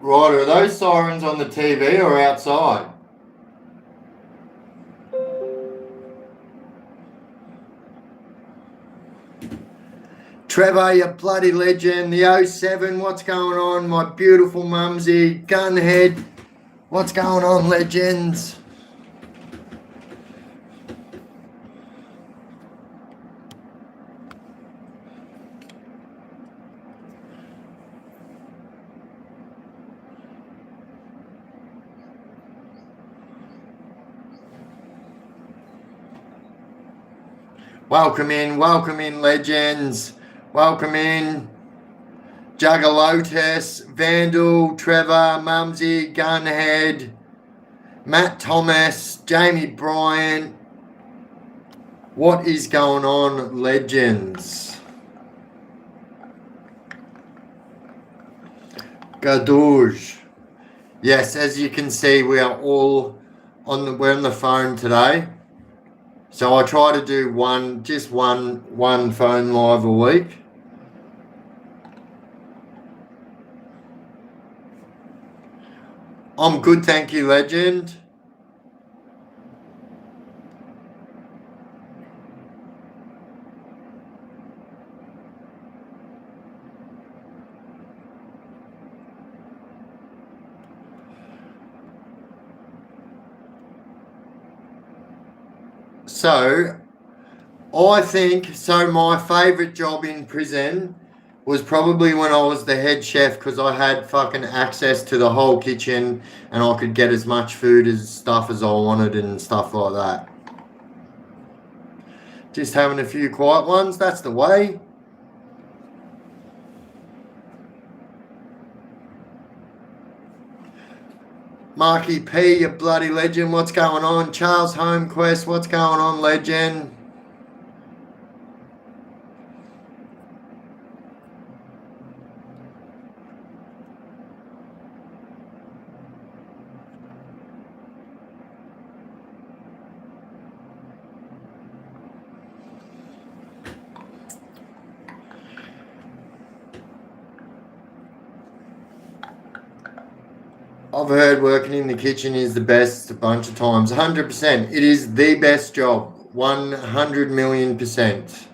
Right, are those sirens on the TV or outside? Trevor, you bloody legend. The 07, what's going on? My beautiful mumsy, Gunhead. What's going on, legends? Welcome in, legends. Welcome in. Juggalotus, Vandal, Trevor, Mumsy, Gunhead, Matt Thomas, Jamie Bryant. What is going on, legends? Gadouge. Yes, as you can see, we are all we're on the phone today. So I try to do one phone live a week. I'm good, thank you, legend. So, I think, my favourite job in prison was probably when I was the head chef because I had fucking access to the whole kitchen and I could get as much food as I wanted and stuff like that. Just having a few quiet ones, that's the way. Marky P, you bloody legend, what's going on? Charles Homequest, what's going on, legend? I've heard working in the kitchen is the best a bunch of times. 100%. It is the best job. 100 million %.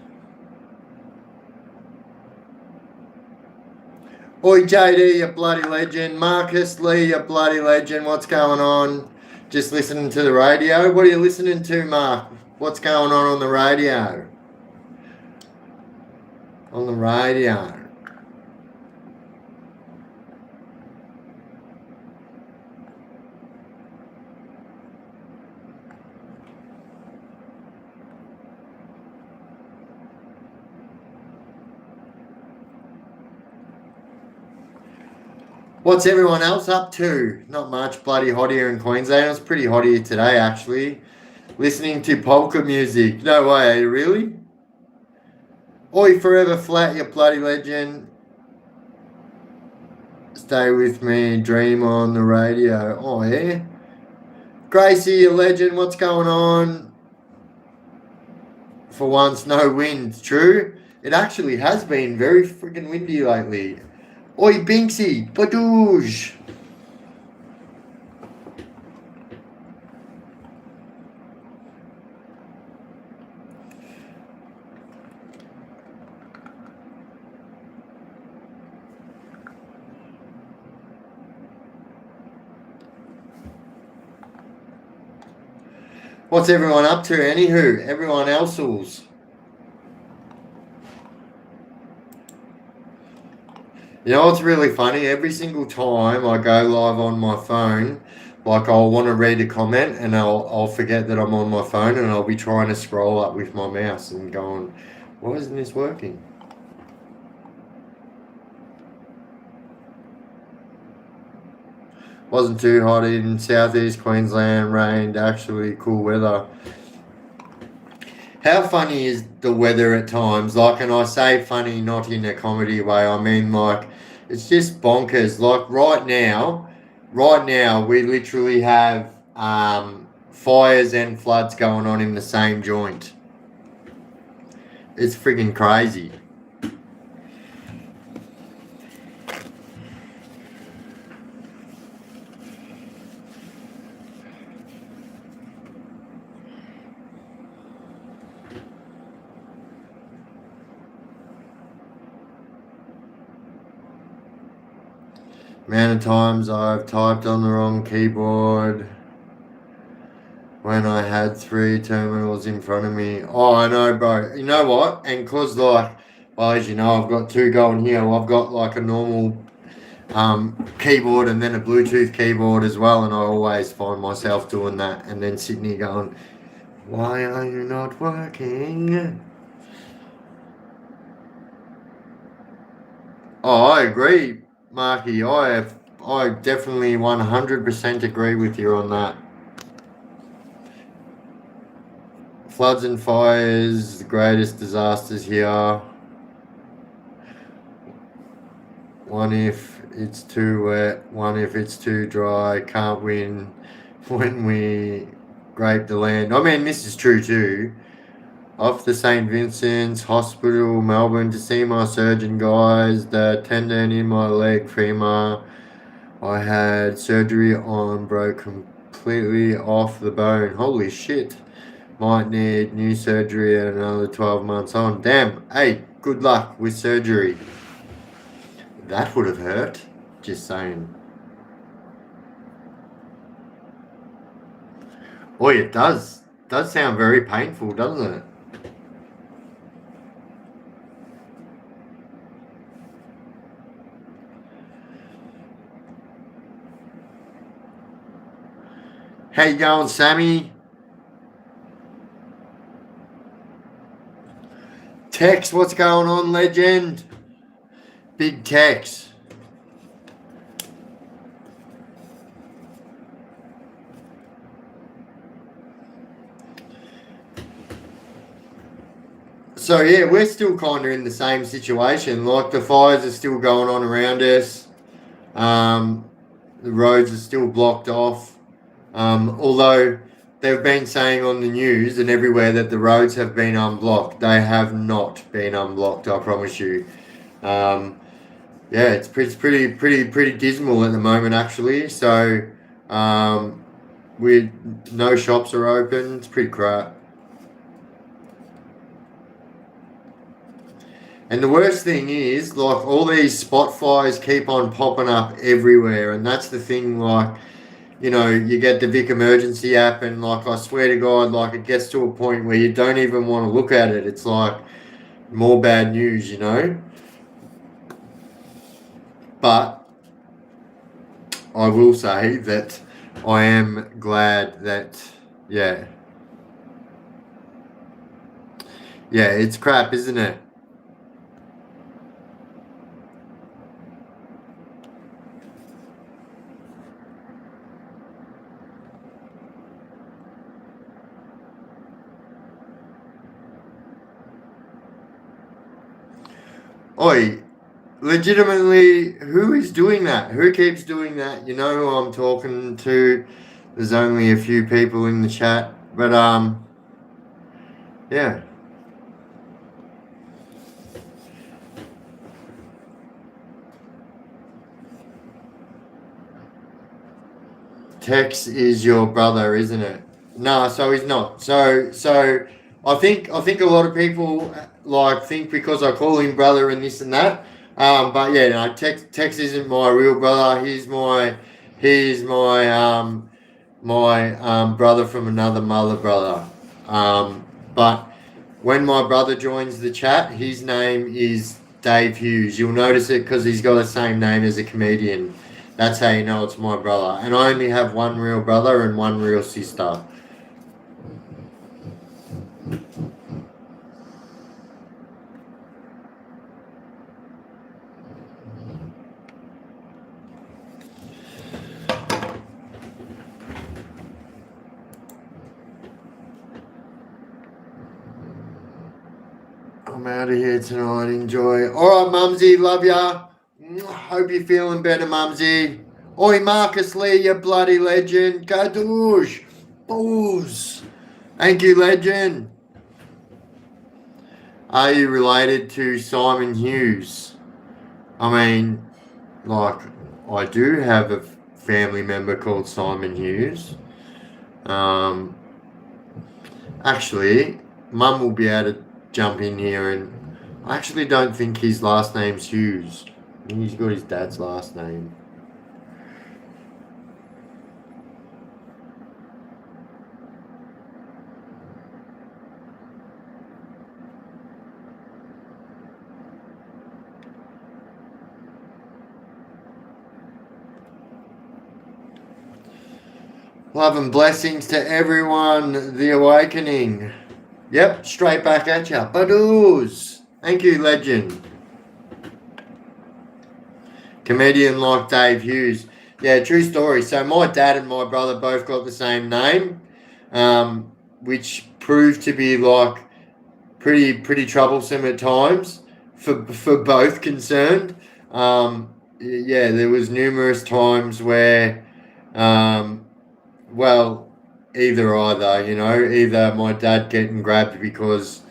Oi, JD, you bloody legend. Marcus Lee, you bloody legend. What's going on? Just listening to the radio? What are you listening to, Mark? What's going on the radio? On the radio. What's everyone else up to? Not much, bloody hot here in Queensland. It was pretty hot here today, actually. Listening to polka music. No way, really? Oi, forever flat, you bloody legend. Stay with me, dream on the radio. Oh, yeah? Gracie, you legend, what's going on? For once, no wind. True? It actually has been very freaking windy lately. Oi, Binksy, Badoosh. What's everyone up to? Anywho, everyone else's. You know what's really funny? Every single time I go live on my phone, like I'll want to read a comment and I'll forget that I'm on my phone and I'll be trying to scroll up with my mouse and going, why isn't this working? Wasn't too hot in southeast Queensland, rained, actually cool weather. How funny is the weather at times? Like, and I say funny not in a comedy way, I mean like, it's just bonkers. Like right now, we literally have fires and floods going on in the same joint. It's freaking crazy. Amount of times I've typed on the wrong keyboard when I had 3 terminals in front of me. Oh, I know, bro. You know what? And because, like, well, as you know, I've got 2 going here. I've got, like, a normal keyboard and then a Bluetooth keyboard as well, and I always find myself doing that and then sitting here going, why are you not working? Oh, I agree, Marky. I definitely 100% agree with you on that. Floods and fires, the greatest disasters here. One if it's too wet, one if it's too dry. Can't win when we grape the land. I mean, this is true too. Off the St. Vincent's Hospital, Melbourne, to see my surgeon guys. The tendon in my leg, femur, I had surgery on, broke completely off the bone. Holy shit. Might need new surgery and another 12 months on. Damn. Hey, good luck with surgery. That would have hurt. Just saying. Boy, it does. Does sound very painful, doesn't it? How you going, Sammy? Tex, what's going on, legend? Big Tex. So yeah, we're still kind of in the same situation. Like the fires are still going on around us. The roads are still blocked off. Although they've been saying on the news and everywhere that the roads have been unblocked, they have not been unblocked. I promise you. Yeah, it's pretty dismal at the moment actually. So, we no shops are open. It's pretty crap. And the worst thing is, like, all these spot fires keep on popping up everywhere, and that's the thing. Like, you know, you get the Vic Emergency app, and like, I swear to God, like, it gets to a point where you don't even want to look at it. It's like more bad news, you know. But I will say that I am glad that, yeah, it's crap, isn't it? Oi, legitimately, who is doing that? Who keeps doing that? You know who I'm talking to. There's only a few people in the chat, but yeah. Tex is your brother, isn't it? No, so he's not. So I think a lot of people like think because I call him brother and this and that. But yeah, no, Tex isn't my real brother. He's my brother from another mother brother. But when my brother joins the chat, his name is Dave Hughes. You'll notice it because he's got the same name as a comedian. That's how you know it's my brother. And I only have one real brother and one real sister. I'm out of here tonight. Enjoy. All right, Mumsy. Love ya. Hope you're feeling better, Mumsy. Oi, Marcus Lee, you bloody legend. Gadoosh. Booze. Thank you, legend. Are you related to Simon Hughes? I mean, like, I do have a family member called Simon Hughes. Actually, Mum will be able to jump in here, and I actually don't think his last name's Hughes. He's got his dad's last name. Love and blessings to everyone. The awakening. Yep, straight back at ya. Badoos. Thank you, legend. Comedian like Dave Hughes. Yeah, true story. So my dad and my brother both got the same name, which proved to be like pretty troublesome at times for both concerned. Yeah, there was numerous times where, um, well, either my dad getting grabbed because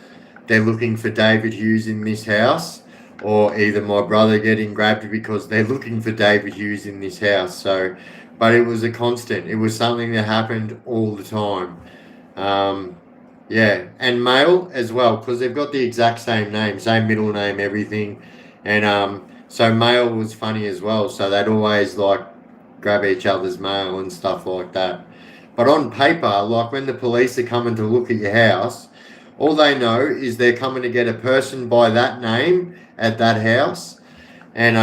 they're looking for David Hughes in this house, or either my brother getting grabbed because they're looking for David Hughes in this house. So, but it was a constant. It was something that happened all the time. Um, yeah, and male as well, because they've got the exact same name, same middle name, everything, and so male was funny as well. So they'd always like grab each other's mail and stuff like that. But on paper, like when the police are coming to look at your house, all they know is they're coming to get a person by that name at that house, and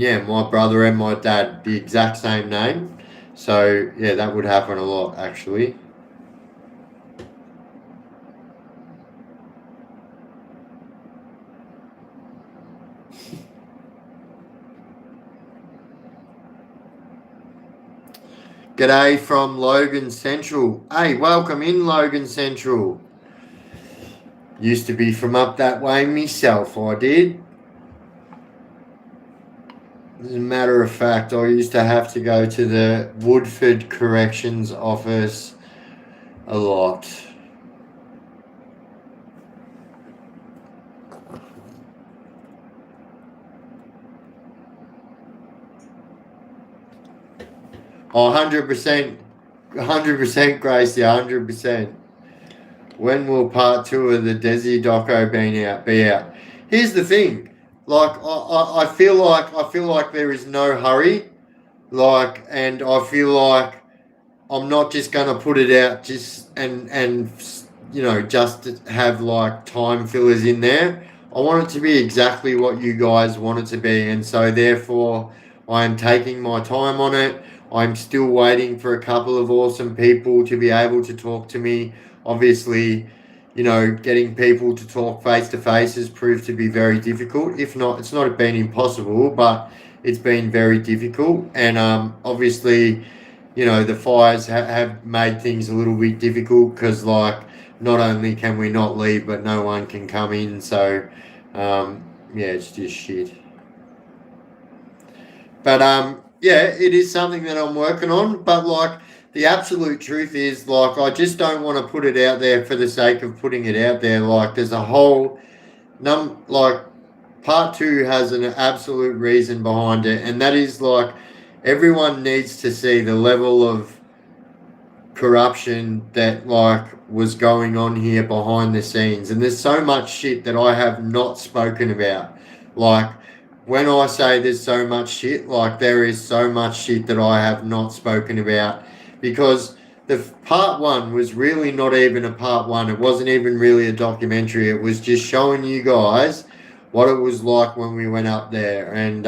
yeah, my brother and my dad the exact same name. So yeah, that would happen a lot actually. G'day from Logan Central. Hey, welcome in Logan Central. Used to be from up that way myself, I did. As a matter of fact, I used to have to go to the Woodford Corrections Office a lot. Oh, 100%, 100% Gracie, 100%. When will part 2 of the Desi doco be out? Here's the thing. Like I feel like there is no hurry. Like, and I feel like I'm not just gonna put it out just and just to have like time fillers in there. I want it to be exactly what you guys want it to be, and so therefore I am taking my time on it. I'm still waiting for a couple of awesome people to be able to talk to me. Obviously, getting people to talk face to face has proved to be very difficult. If not, it's not been impossible, but it's been very difficult. And obviously, the fires have made things a little bit difficult because, like, not only can we not leave, but no one can come in. So, yeah, it's just shit. But yeah, it is something that I'm working on. But like, the absolute truth is, like, I just don't want to put it out there for the sake of putting it out there. Like, there's a whole like part 2 has an absolute reason behind it, and that is like everyone needs to see the level of corruption that like was going on here behind the scenes. And there's so much shit that I have not spoken about. Like, when I say there's so much shit, like there is so much shit that I have not spoken about, because the part 1 was really not even a part 1. It wasn't even really a documentary. It was just showing you guys what it was like when we went up there. And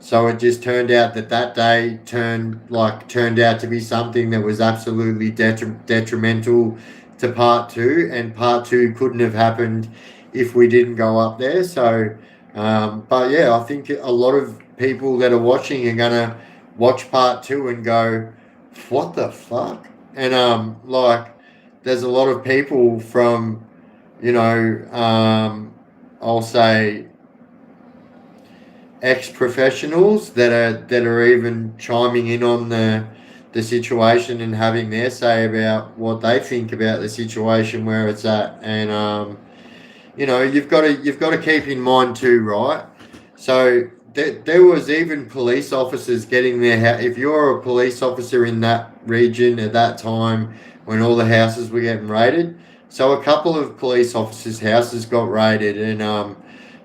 so it just turned out that day turned out to be something that was absolutely detrimental to part 2, and part 2 couldn't have happened if we didn't go up there. So but yeah, I think a lot of people that are watching are gonna watch part 2 and go, what the fuck? And like, there's a lot of people from, I'll say ex-professionals that are even chiming in on the situation and having their say about what they think about the situation where it's at. And you've got to keep in mind too, right? So there was even police officers getting their if you're a police officer in that region at that time when all the houses were getting raided, so a couple of police officers' houses got raided. And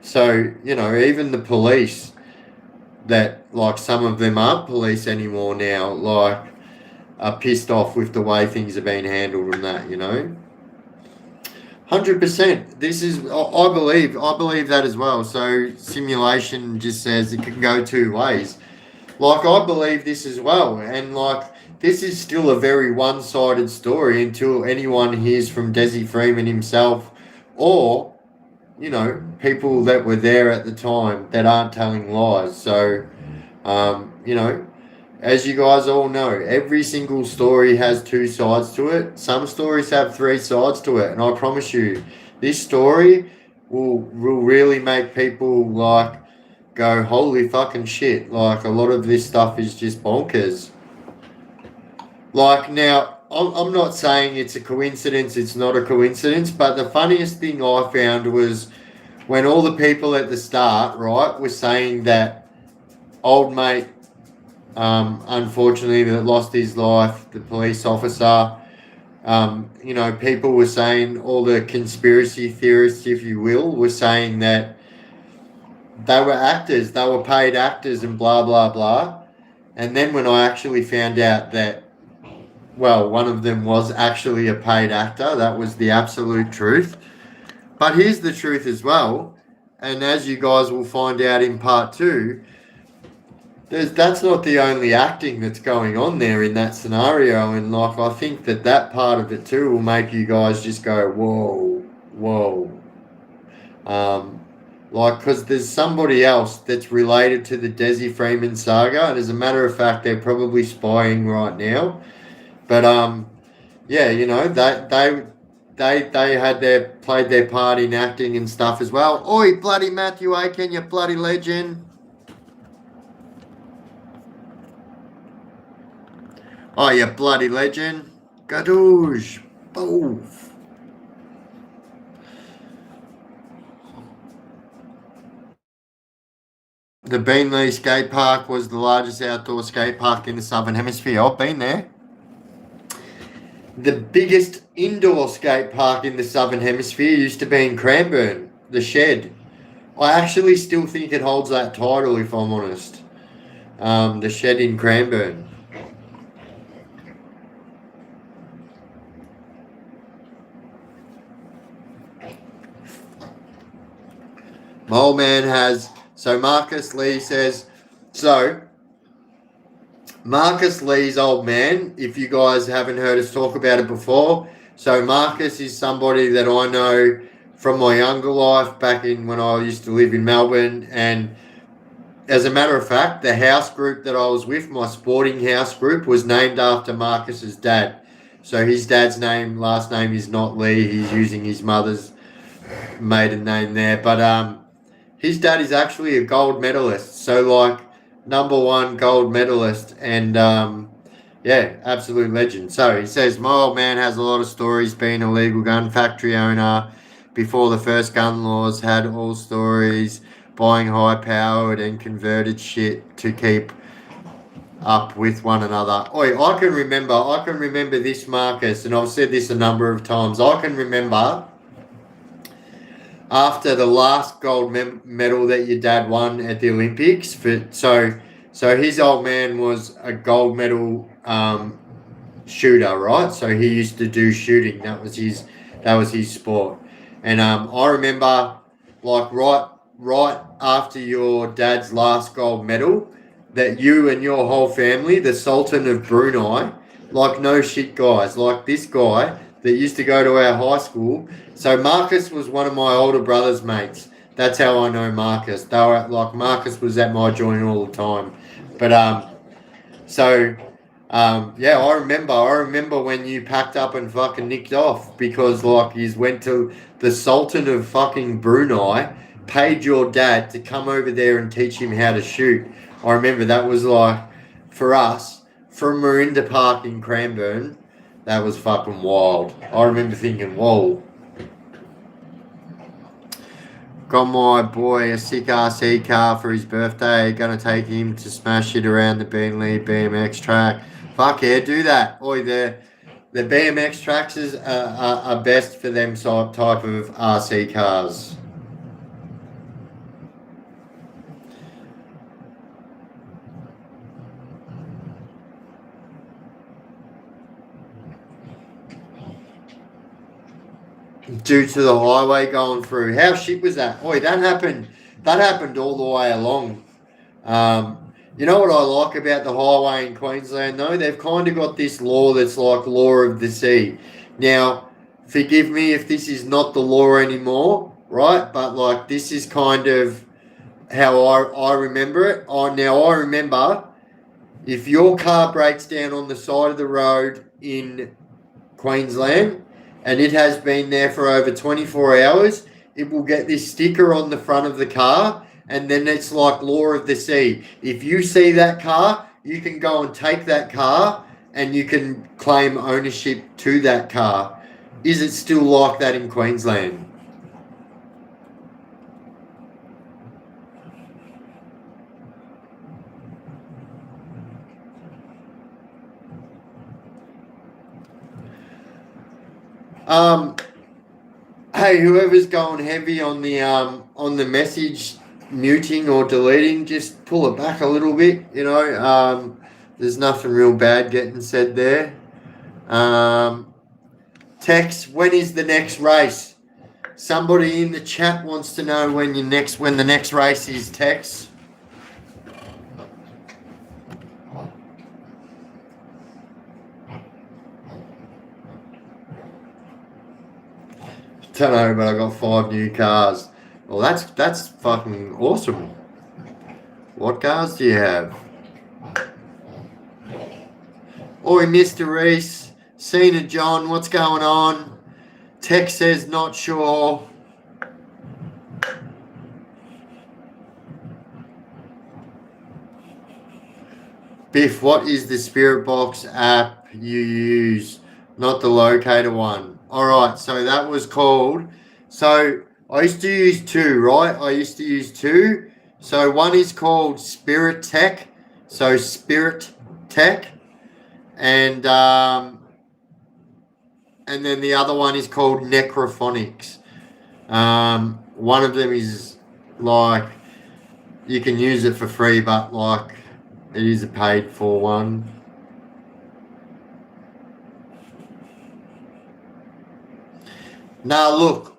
so even the police, that like some of them aren't police anymore now, like, are pissed off with the way things are being handled and that. 100%. This is, I believe that as well. So simulation just says it can go two ways. Like, I believe this as well, and like this is still a very one-sided story until anyone hears from Desi Freeman himself, or people that were there at the time that aren't telling lies. So, as you guys all know, every single story has two sides to it. Some stories have three sides to it, and I promise you, this story will really make people like go, holy fucking shit! Like a lot of this stuff is just bonkers. Like now, I'm not saying it's a coincidence. It's not a coincidence. But the funniest thing I found was when all the people at the start, right, were saying that old mate, unfortunately, that lost his life, the police officer. People were saying, all the conspiracy theorists, if you will, were saying that they were actors, they were paid actors, and blah blah blah. And then when I actually found out that, well, one of them was actually a paid actor, that was the absolute truth. But here's the truth as well, and as you guys will find out in part two, that's not the only acting that's going on there in that scenario, and like I think that part of it too will make you guys just go, whoa, whoa. Because there's somebody else that's related to the Desi Freeman saga, and as a matter of fact, they're probably spying right now. But yeah, they had played their part in acting and stuff as well. Oi, bloody Matthew Aiken, you bloody legend. Oh, you bloody legend. Gadoosh. Boof. The Beanley Skate Park was the largest outdoor skate park in the Southern Hemisphere. I've been there. The biggest indoor skate park in the Southern Hemisphere used to be in Cranbourne, the Shed. I actually still think it holds that title, if I'm honest. The Shed in Cranbourne. My old man has... So Marcus Lee says... So, Marcus Lee's old man, if you guys haven't heard us talk about it before, so Marcus is somebody that I know from my younger life back in when I used to live in Melbourne, and as a matter of fact, the house group that I was with, my sporting house group, was named after Marcus's dad. So his dad's last name is not Lee, he's using his mother's maiden name there, but his dad is actually a gold medalist, so like number one gold medalist, and yeah, absolute legend. So he says, my old man has a lot of stories being a legal gun factory owner before the first gun laws, had all stories, buying high-powered and converted shit to keep up with one another. Oi, I can remember this, Marcus, and I've said this a number of times. I can remember after the last gold medal that your dad won at the Olympics. So his old man was a gold medal shooter, right? So he used to do shooting. That was his sport. And I remember, like right after your dad's last gold medal, that you and your whole family, the Sultan of Brunei, like no shit guys, like this guy that used to go to our high school. So Marcus was one of my older brother's mates. That's how I know Marcus. They were like, Marcus was at my joint all the time. But yeah, I remember when you packed up and fucking nicked off because like you went to the Sultan of fucking Brunei, paid your dad to come over there and teach him how to shoot. I remember that was like, for us, from Marinda Park in Cranbourne, that was fucking wild. I remember thinking, whoa. Got my boy a sick RC car for his birthday. Gonna take him to smash it around the Beanley BMX track. Fuck yeah, do that. Oi, the BMX tracks are best for them type of RC cars. Due to the highway going through. How shit was that? Oi, that happened all the way along. You know what I like about the highway in Queensland though? They've kind of got this law that's like law of the sea. Now, forgive me if this is not the law anymore, right? But like this is kind of how I remember it. I remember if your car breaks down on the side of the road in Queensland and it has been there for over 24 hours, it will get this sticker on the front of the car, and then it's like law of the sea. If you see that car, you can go and take that car and you can claim ownership to that car. Is it still like that in Queensland? Um, Hey, whoever's going heavy on the message muting or deleting, just pull it back a little bit. There's nothing real bad getting said there. Tex, when is the next race? Somebody in the chat wants to know when the next race is. Tex. Don't know, but I got 5 new cars. Well, that's fucking awesome. What cars do you have? Oi, Mr. Reese, Cena John, what's going on? Tex says not sure. Biff, what is the Spirit Box app you use? Not the locator one. Alright, so that was called. So I used to use 2, right? I used to use 2. So one is called Spirit Tech. So Spirit Tech. And then the other one is called Necrophonics. One of them is like you can use it for free, but like it is a paid for one. Now look.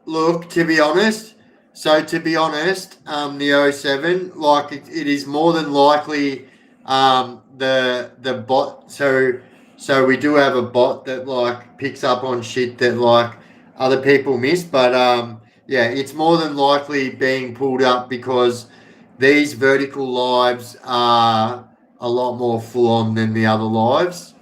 To be honest, the 07, like it is more than likely the bot. So we do have a bot that like picks up on shit that like other people miss, but yeah, it's more than likely being pulled up because these vertical lives are a lot more full on than the other lives.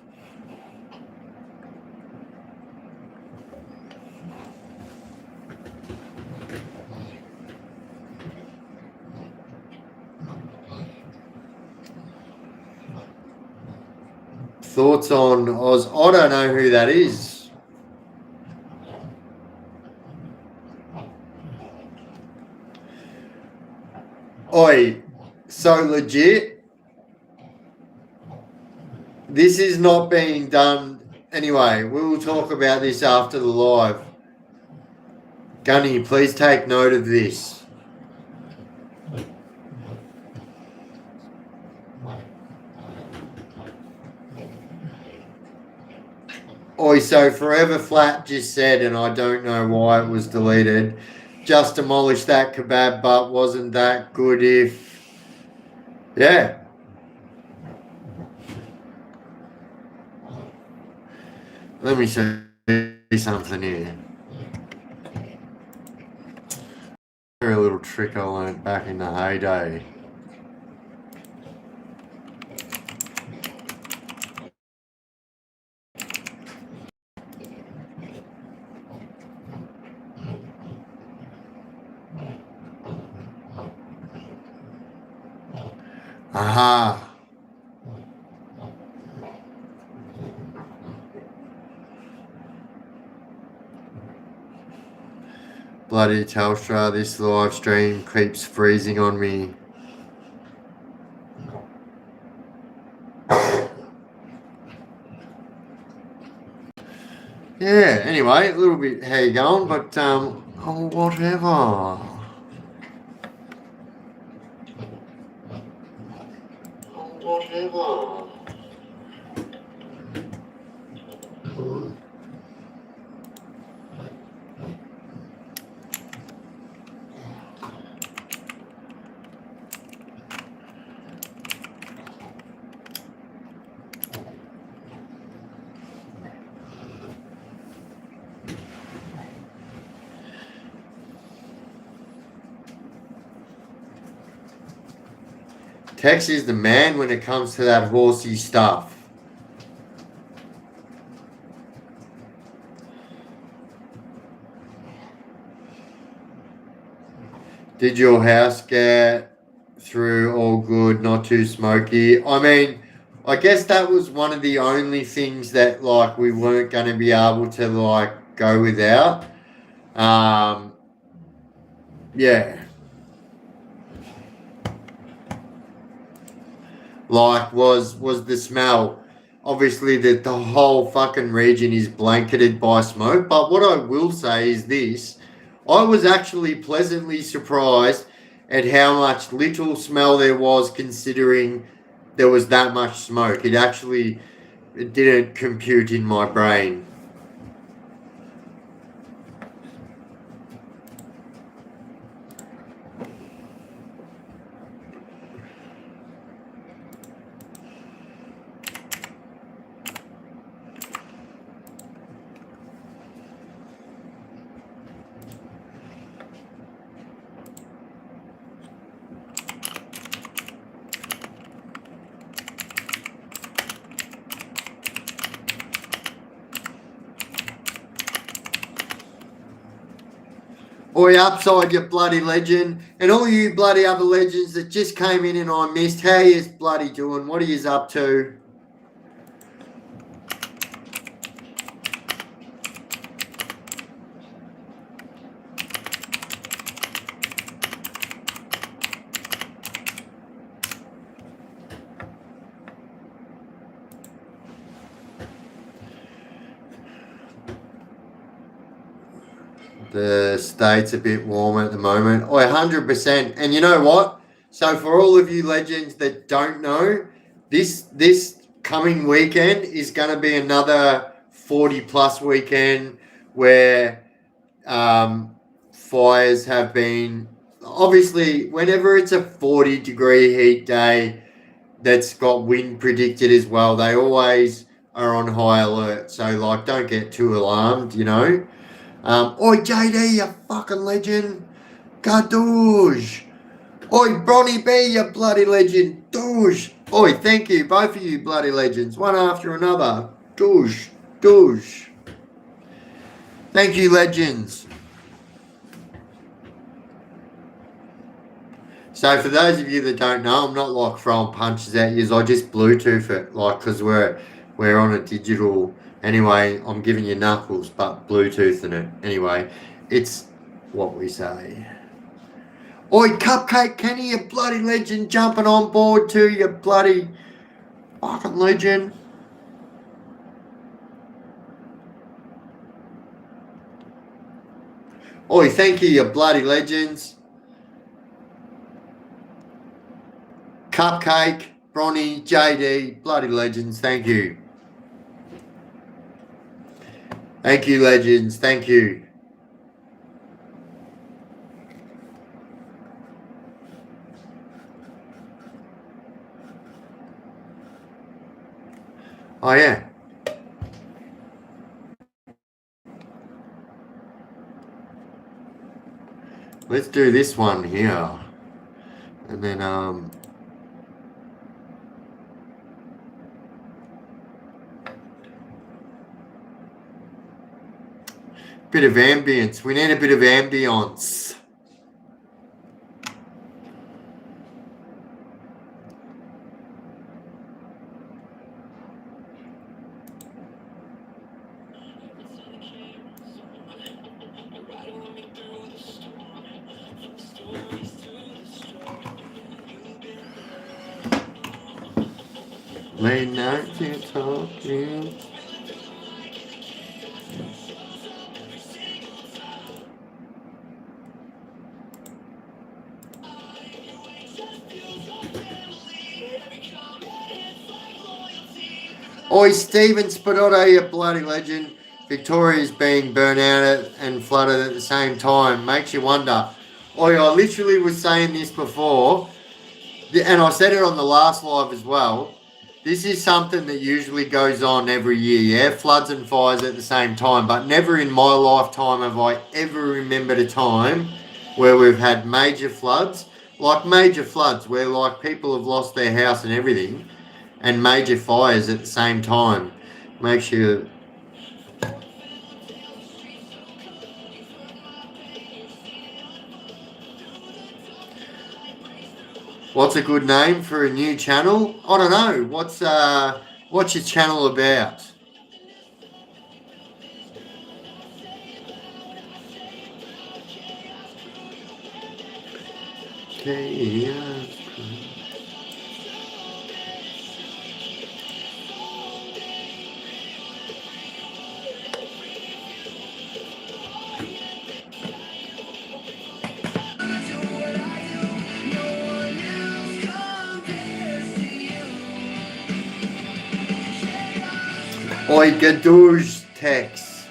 Thoughts on Oz? I don't know who that is. Oi, so legit. This is not being done. Anyway, we will talk about this after the live. Gunny, please take note of this. Oi, so Forever Flat just said, and I don't know why it was deleted, just demolished that kebab, but wasn't that good if... Yeah. Let me show you something here. A little trick I learned back in the heyday. Aha. Bloody Telstra, this live stream keeps freezing on me. Yeah, anyway, a little bit how you going, but whatever. Whatever. Tex is the man when it comes to that horsey stuff. Did your house get through all good, not too smoky? I mean, I guess that was one of the only things that like we weren't going to be able to like go without. Yeah. Like was the smell. Obviously the whole fucking region is blanketed by smoke, but what I will say is this. I was actually pleasantly surprised at how much little smell there was considering there was that much smoke. It didn't compute in my brain. Oi, upside, you bloody legend. And all you bloody other legends that just came in and I missed, how you bloody doing? What are you up to? The state's a bit warm at the moment. 100%. And you know what? So for all of you legends that don't know, this coming weekend is going to be another 40 plus weekend where fires have been. Obviously, whenever it's a 40-degree heat day that's got wind predicted as well, they always are on high alert. So like, don't get too alarmed, you know. Oi, JD, you fucking legend. Gadoosh. Oi, Bronny B, you bloody legend. Doosh. Oi, thank you, both of you bloody legends, one after another. Doosh. Doosh. Thank you, legends. So for those of you that don't know, I'm not like throwing punches at you. I just Bluetooth it, like, because we're on a digital. Anyway, I'm giving you knuckles, but Bluetoothing it. Anyway, it's what we say. Oi, Cupcake Kenny, you bloody legend, jumping on board too, you bloody fucking legend. Oi, thank you, you bloody legends. Cupcake, Bronny, JD, bloody legends, thank you. Thank you, legends. Thank you. Oh, yeah. Let's do this one here. And then, bit of ambience. We need a bit of ambience. Late night to talk to you. Oi, Stephen Spadotto, you bloody legend. Victoria's being burnt out and flooded at the same time. Makes you wonder. Oi, I literally was saying this before, and I said it on the last live as well. This is something that usually goes on every year, yeah? Floods and fires at the same time, but never in my lifetime have I ever remembered a time where we've had major floods, like major floods where like people have lost their house and everything, and major fires at the same time. Make sure. What's a good name for a new channel? I don't know. What's your channel about? Okay, yeah. Oi, Gadouge Tex.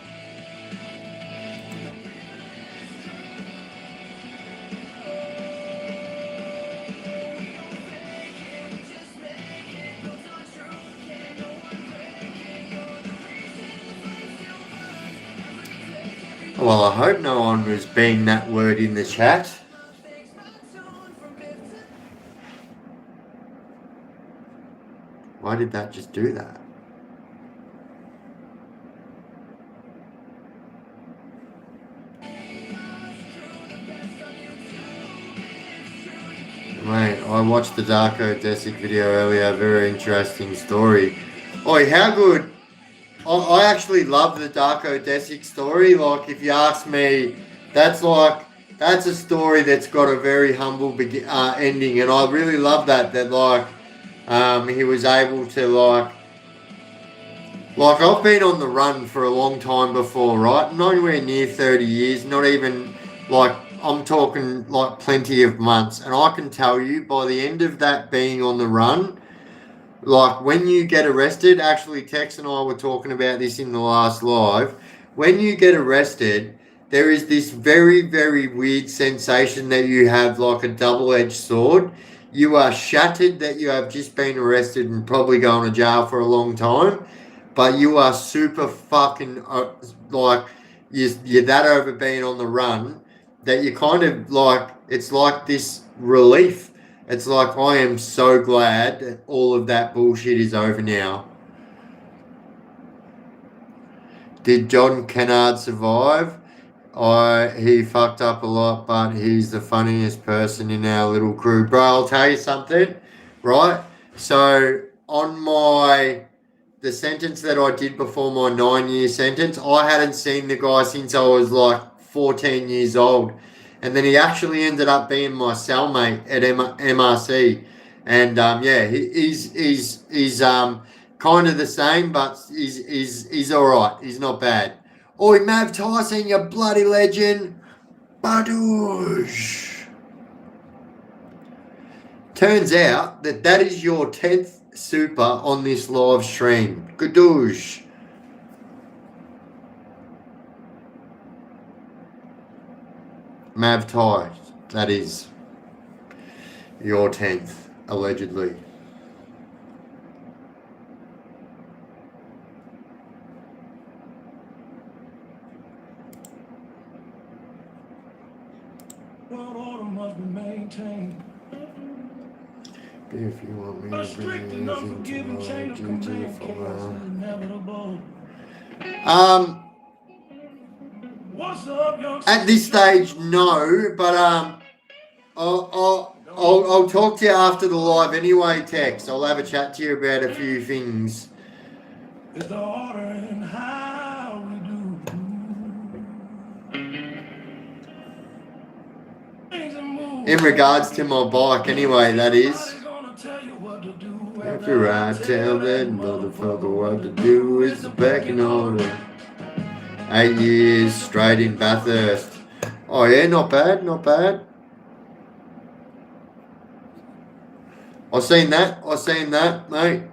Well, I hope no one was being that word in the chat. Why did that just do that? Mate, I watched the Darko Desic video earlier. Very interesting story. Oi, how good. I actually love the Darko Desic story. Like, if you ask me, that's a story that's got a very humble ending. And I really love that he was able to like I've been on the run for a long time before, right? Nowhere near 30 years, not even like I'm talking like plenty of months. And I can tell you by the end of that being on the run, like when you get arrested, actually Tex and I were talking about this in the last live. When you get arrested, there is this very, very weird sensation that you have like a double-edged sword. You are shattered that you have just been arrested and probably going to jail for a long time, but you are super fucking like you're that over being on the run that you kind of like it's like this relief. It's like I am so glad that all of that bullshit is over now. Did John Kennard survive? He fucked up a lot, but he's the funniest person in our little crew. Bro, I'll tell you something, right? So on the sentence that I did before my 9-year sentence, I hadn't seen the guy since I was like 14 years old. And then he actually ended up being my cellmate at MRC. And he's kind of the same, but he's all right. He's not bad. Oi, Mav Tyson, you bloody legend. Badoosh. Turns out that is your 10th super on this live stream. Gadoosh. Mav Ty, that is your 10th, allegedly. World order must be maintained. If you want me to bring anything to at this stage, no, but I'll talk to you after the live anyway, Tex. I'll have a chat to you about a few things. It's the order and how we do. In regards to my bike, anyway, that is. If you ride, tell that motherfucker what to do. It's back in order. 8 years straight in Bathurst. Oh yeah, not bad, not bad. I seen that, mate.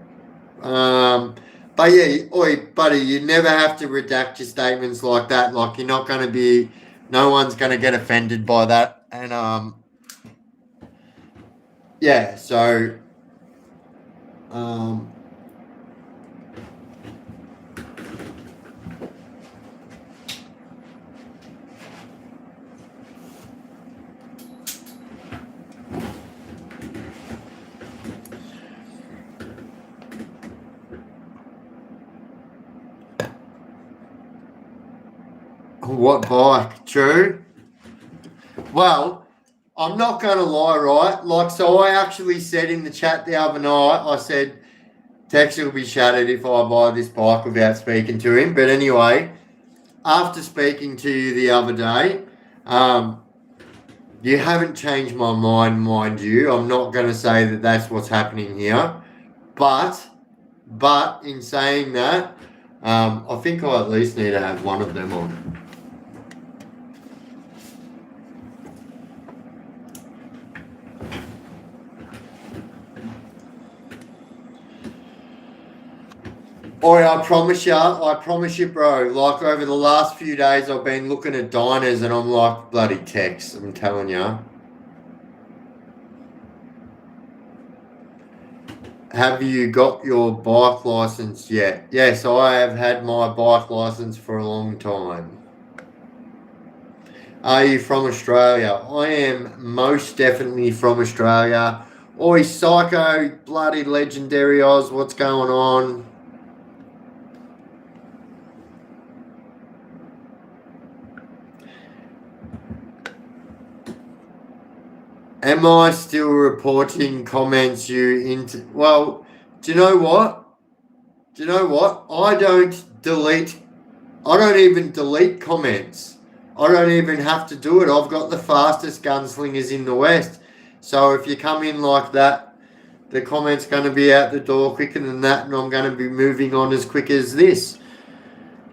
But yeah, oi, buddy, you never have to redact your statements like that. Like you're not going to be, no one's going to get offended by that. And yeah, so What bike? True. Well, I'm not going to lie, right? Like, so I actually said in the chat the other night, I said, Tex will be shattered if I buy this bike without speaking to him. But anyway, after speaking to you the other day, you haven't changed my mind you. I'm not going to say that that's what's happening here. But in saying that, I think I at least need to have one of them on. Oi, I promise you, bro. Like over the last few days, I've been looking at diners and I'm like, bloody Tex, I'm telling you. Have you got your bike license yet? Yes, I have had my bike license for a long time. Are you from Australia? I am most definitely from Australia. Oi, Psycho, bloody legendary Oz, what's going on? Am I still reporting comments you into? Well, do you know what? I don't even delete comments. I don't even have to do it. I've got the fastest gunslingers in the West. So if you come in like that, the comment's going to be out the door quicker than that, and I'm going to be moving on as quick as this.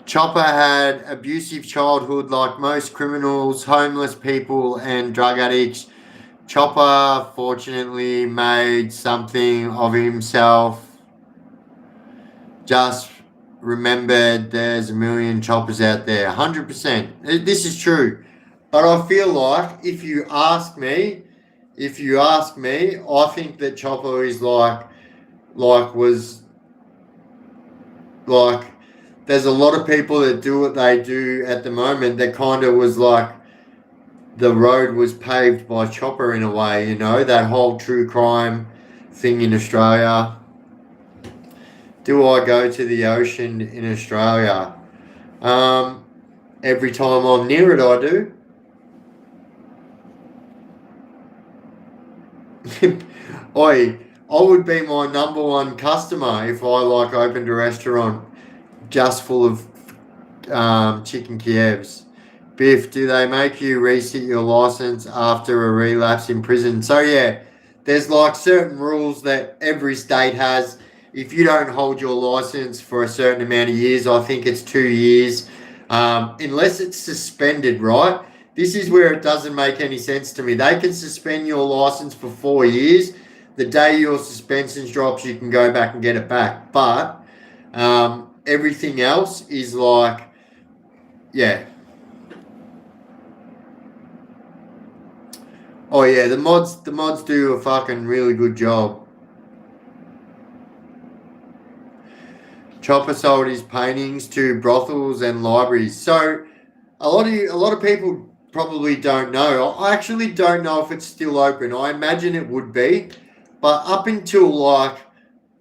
Chopper had abusive childhood like most criminals, homeless people, and drug addicts. Chopper fortunately made something of himself. Just remembered there's a million Choppers out there. 100%. This is true. But I feel like if you ask me, I think that Chopper is there's a lot of people that do what they do at the moment that kind of was like the road was paved by Chopper in a way, that whole true crime thing in Australia. Do I go to the ocean in Australia? Every time I'm near it, I do. Oi, I would be my number one customer if I opened a restaurant just full of chicken Kievs. Biff, do they make you resit your license after a relapse in prison? So yeah, there's certain rules that every state has. If you don't hold your license for a certain amount of years, I think it's 2 years, unless it's suspended, right? This is where it doesn't make any sense to me. They can suspend your license for 4 years. The day your suspension drops, you can go back and get it back. But everything else is yeah. Oh yeah, the mods do a fucking really good job. Chopper sold his paintings to brothels and libraries. So a lot of people probably don't know. I actually don't know if it's still open. I imagine it would be, but up until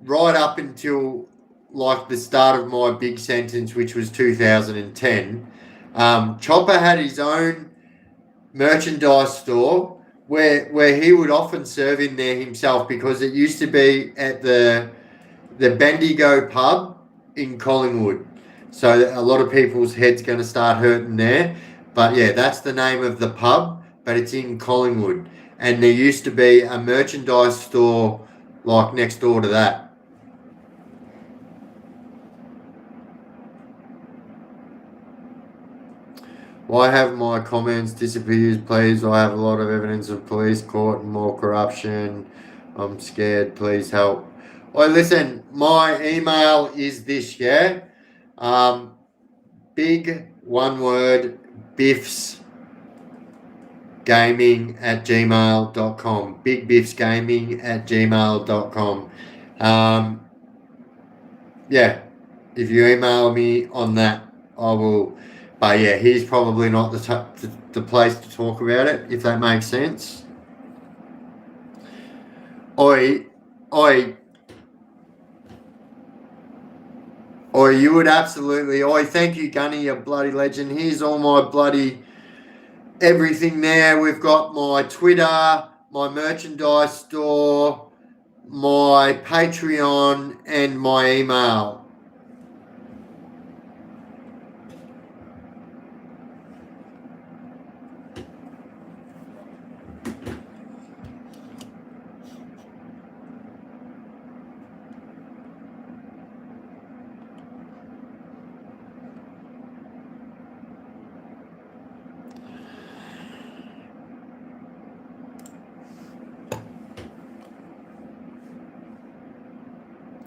right up until the start of my big sentence, which was 2010, Chopper had his own merchandise store where he would often serve in there himself, because it used to be at the Bendigo pub in Collingwood. So a lot of people's heads going to start hurting there. But yeah, that's the name of the pub, but it's in Collingwood. And there used to be a merchandise store next door to that. Why have my comments disappeared, please? I have a lot of evidence of police court and more corruption. I'm scared. Please help. Well, listen, my email is this, yeah? Big one word, Biff's gaming at gmail.com. Big Biff's gaming at gmail.com. Yeah, if you email me on that, I will. But yeah, he's probably not the place to talk about it, if that makes sense. Oi, Or you would absolutely. Oh, thank you, Gunny, you bloody legend. Here's all my bloody everything there. We've got my Twitter, my merchandise store, my Patreon, and my email.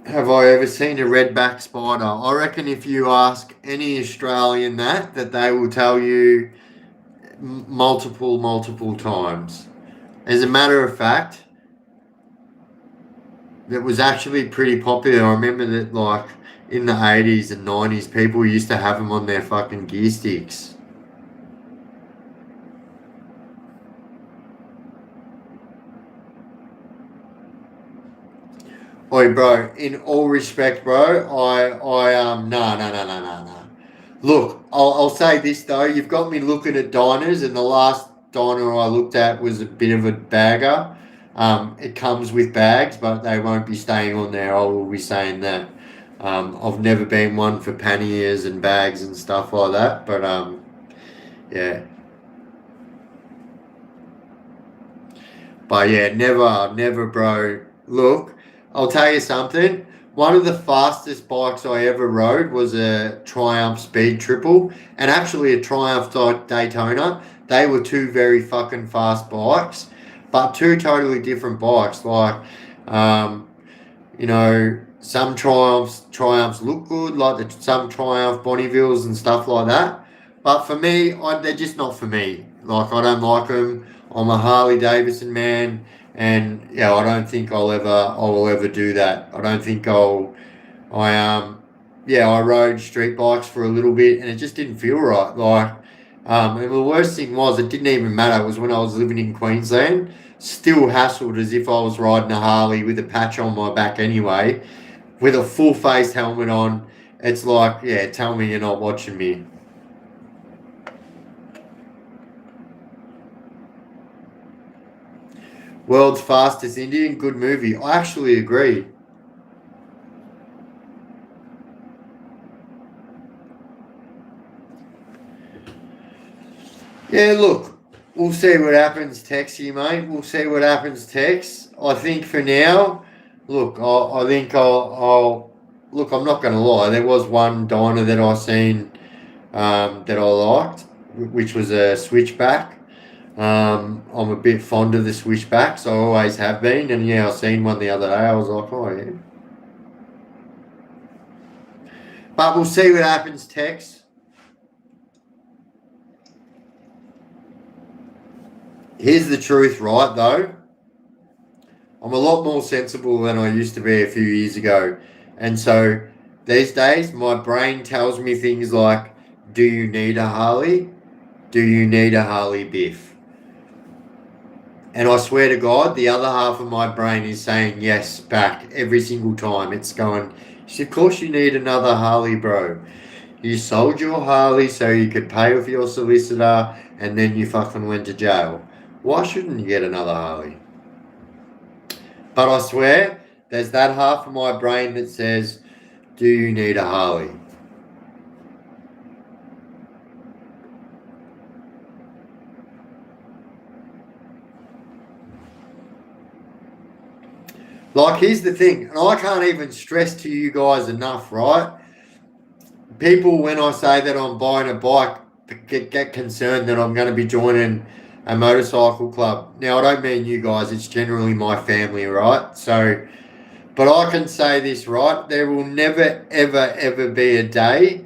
Have I ever seen a redback spider? I reckon if you ask any Australian that they will tell you multiple times. As a matter of fact, it was actually pretty popular. I remember that, like, in the 80s and 90s, people used to have them on their fucking gear sticks. Oi, bro, in all respect, bro, no. Look, I'll say this though. You've got me looking at diners, and the last diner I looked at was a bit of a bagger. It comes with bags, but they won't be staying on there. I will be saying that. I've never been one for panniers and bags and stuff like that, but yeah. But yeah, never, bro. Look, I'll tell you something. One of the fastest bikes I ever rode was a Triumph Speed Triple and actually a Triumph Daytona. They were two very fucking fast bikes, but two totally different bikes. Like, um, some Triumphs look good, like some Triumph Bonnevilles and stuff like that. But for me, they're just not for me. Like, I don't like them. I'm a Harley Davidson man, and yeah, I don't think I will ever do that. I don't think I rode street bikes for a little bit, and it just didn't feel right. Like, and the worst thing was, it didn't even matter. It was when I was living in Queensland, still hassled as if I was riding a Harley with a patch on my back anyway, with a full face helmet on. It's like, yeah, tell me you're not watching me. World's Fastest Indian, good movie. I actually agree. Yeah, look, we'll see what happens, Texie, mate. We'll see what happens, Tex. I think for now, look, I think I'll look. I'm not going to lie. There was one diner that I seen that I liked, which was a switchback. I'm a bit fond of the switchbacks. I always have been, and yeah, I seen one the other day. I was like, oh yeah. But we'll see what happens, Tex. Here's the truth, right, though. I'm a lot more sensible than I used to be a few years ago. And so these days, my brain tells me things like, do you need a Harley? Do you need a Harley Biff? And I swear to God, the other half of my brain is saying yes back every single time. It's going, of course you need another Harley, bro. You sold your Harley so you could pay off your solicitor and then you fucking went to jail. Why shouldn't you get another Harley? But I swear, there's that half of my brain that says, do you need a Harley? Like, here's the thing, and I can't even stress to you guys enough, right? People, when I say that I'm buying a bike, get concerned that I'm going to be joining a motorcycle club. Now, I don't mean you guys, it's generally my family, right? So, but I can say this, right? There will never, ever be a day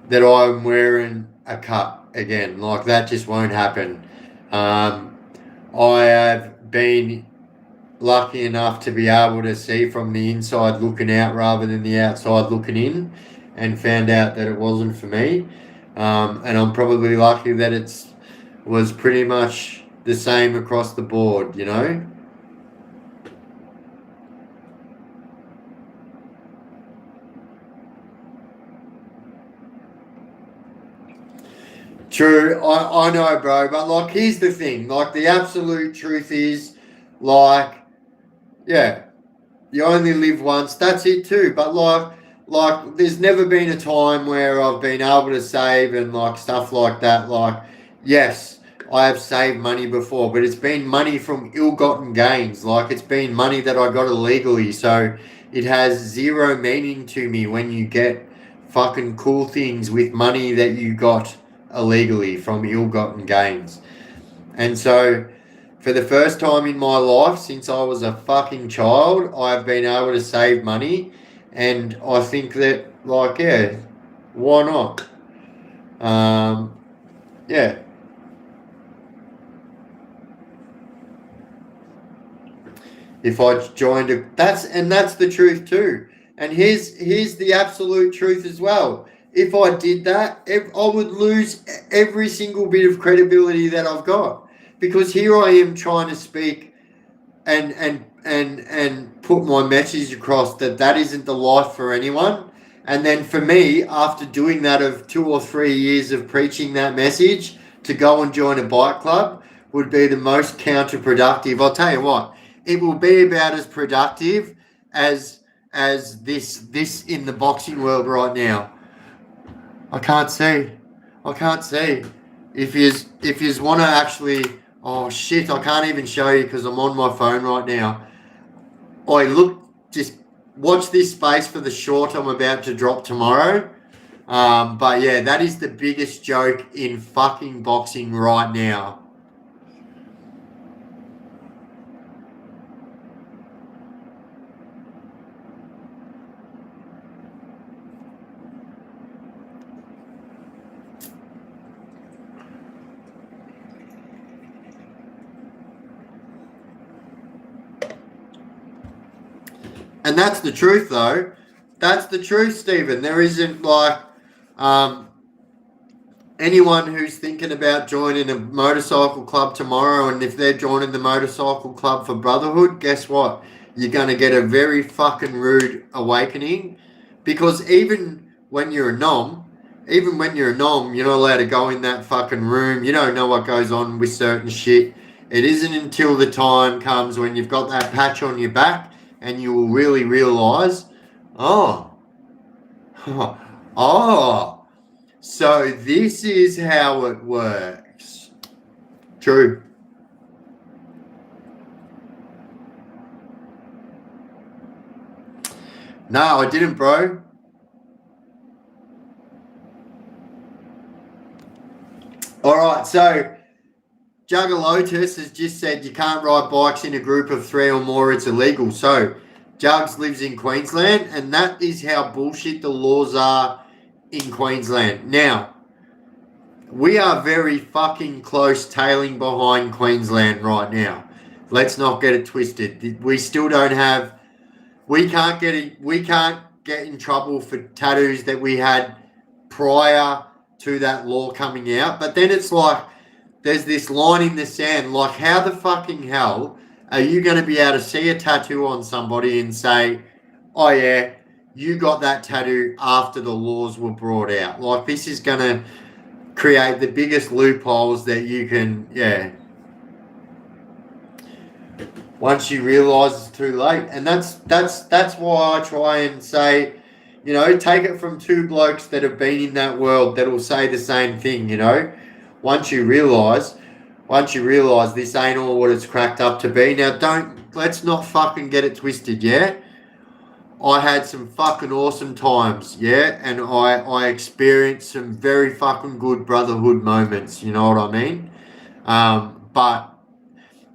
that I'm wearing a cut again. Like, that just won't happen. I have been lucky enough to be able to see from the inside looking out rather than the outside looking in, and found out that it wasn't for me. And I'm probably lucky that it was pretty much the same across the board, you know? True, I know, bro. But like, here's the thing. Like, the absolute truth is, like, yeah, you only live once. That's it too. But there's never been a time where I've been able to save and like stuff like that. Like, yes, I have saved money before, but it's been money from ill-gotten gains. Like, it's been money that I got illegally. So it has zero meaning to me when you get fucking cool things with money that you got illegally from ill-gotten gains. And so, for the first time in my life since I was a fucking child, I've been able to save money, and I think that, like, yeah, why not? Yeah. If I joined that's the truth too. And here's the absolute truth as well. If I did that, I would lose every single bit of credibility that I've got, because here I am trying to speak and put my message across that isn't the life for anyone. And then for me, after doing that of 2 or 3 years of preaching that message, to go and join a bike club would be the most counterproductive. I'll tell you what, it will be about as productive as this in the boxing world right now. I can't see. I can't see. If you want to actually, oh shit, I can't even show you because I'm on my phone right now. Oi, look, just watch this space for the short I'm about to drop tomorrow. But yeah, that is the biggest joke in fucking boxing right now. And that's the truth, though. That's the truth, Stephen. There isn't like um, anyone who's thinking about joining a motorcycle club tomorrow, and if they're joining the motorcycle club for brotherhood, guess what? You're going to get a very fucking rude awakening, because even when you're a nom, you're not allowed to go in that fucking room. You don't know what goes on with certain shit. It isn't until the time comes when you've got that patch on your back and you will really realise, oh, oh, so this is how it works. True. No, I didn't, bro. All right, so Juggalotus has just said you can't ride bikes in a group of 3 or more, it's illegal. So Jugs lives in Queensland, and that is how bullshit the laws are in Queensland. Now, we are very fucking close tailing behind Queensland right now. Let's not get it twisted. We still don't have. We can't get in trouble for tattoos that we had prior to that law coming out. But then it's like there's this line in the sand. Like, how the fucking hell are you going to be able to see a tattoo on somebody and say, "Oh yeah, you got that tattoo after the laws were brought out"? Like, this is going to create the biggest loopholes that you can, yeah. Once you realise it's too late, and that's why I try and say, take it from 2 blokes that have been in that world that will say the same thing. Once you realise, this ain't all what it's cracked up to be. Now, let's not fucking get it twisted, yeah. I had some fucking awesome times, yeah, and I experienced some very fucking good brotherhood moments, you know what I mean? But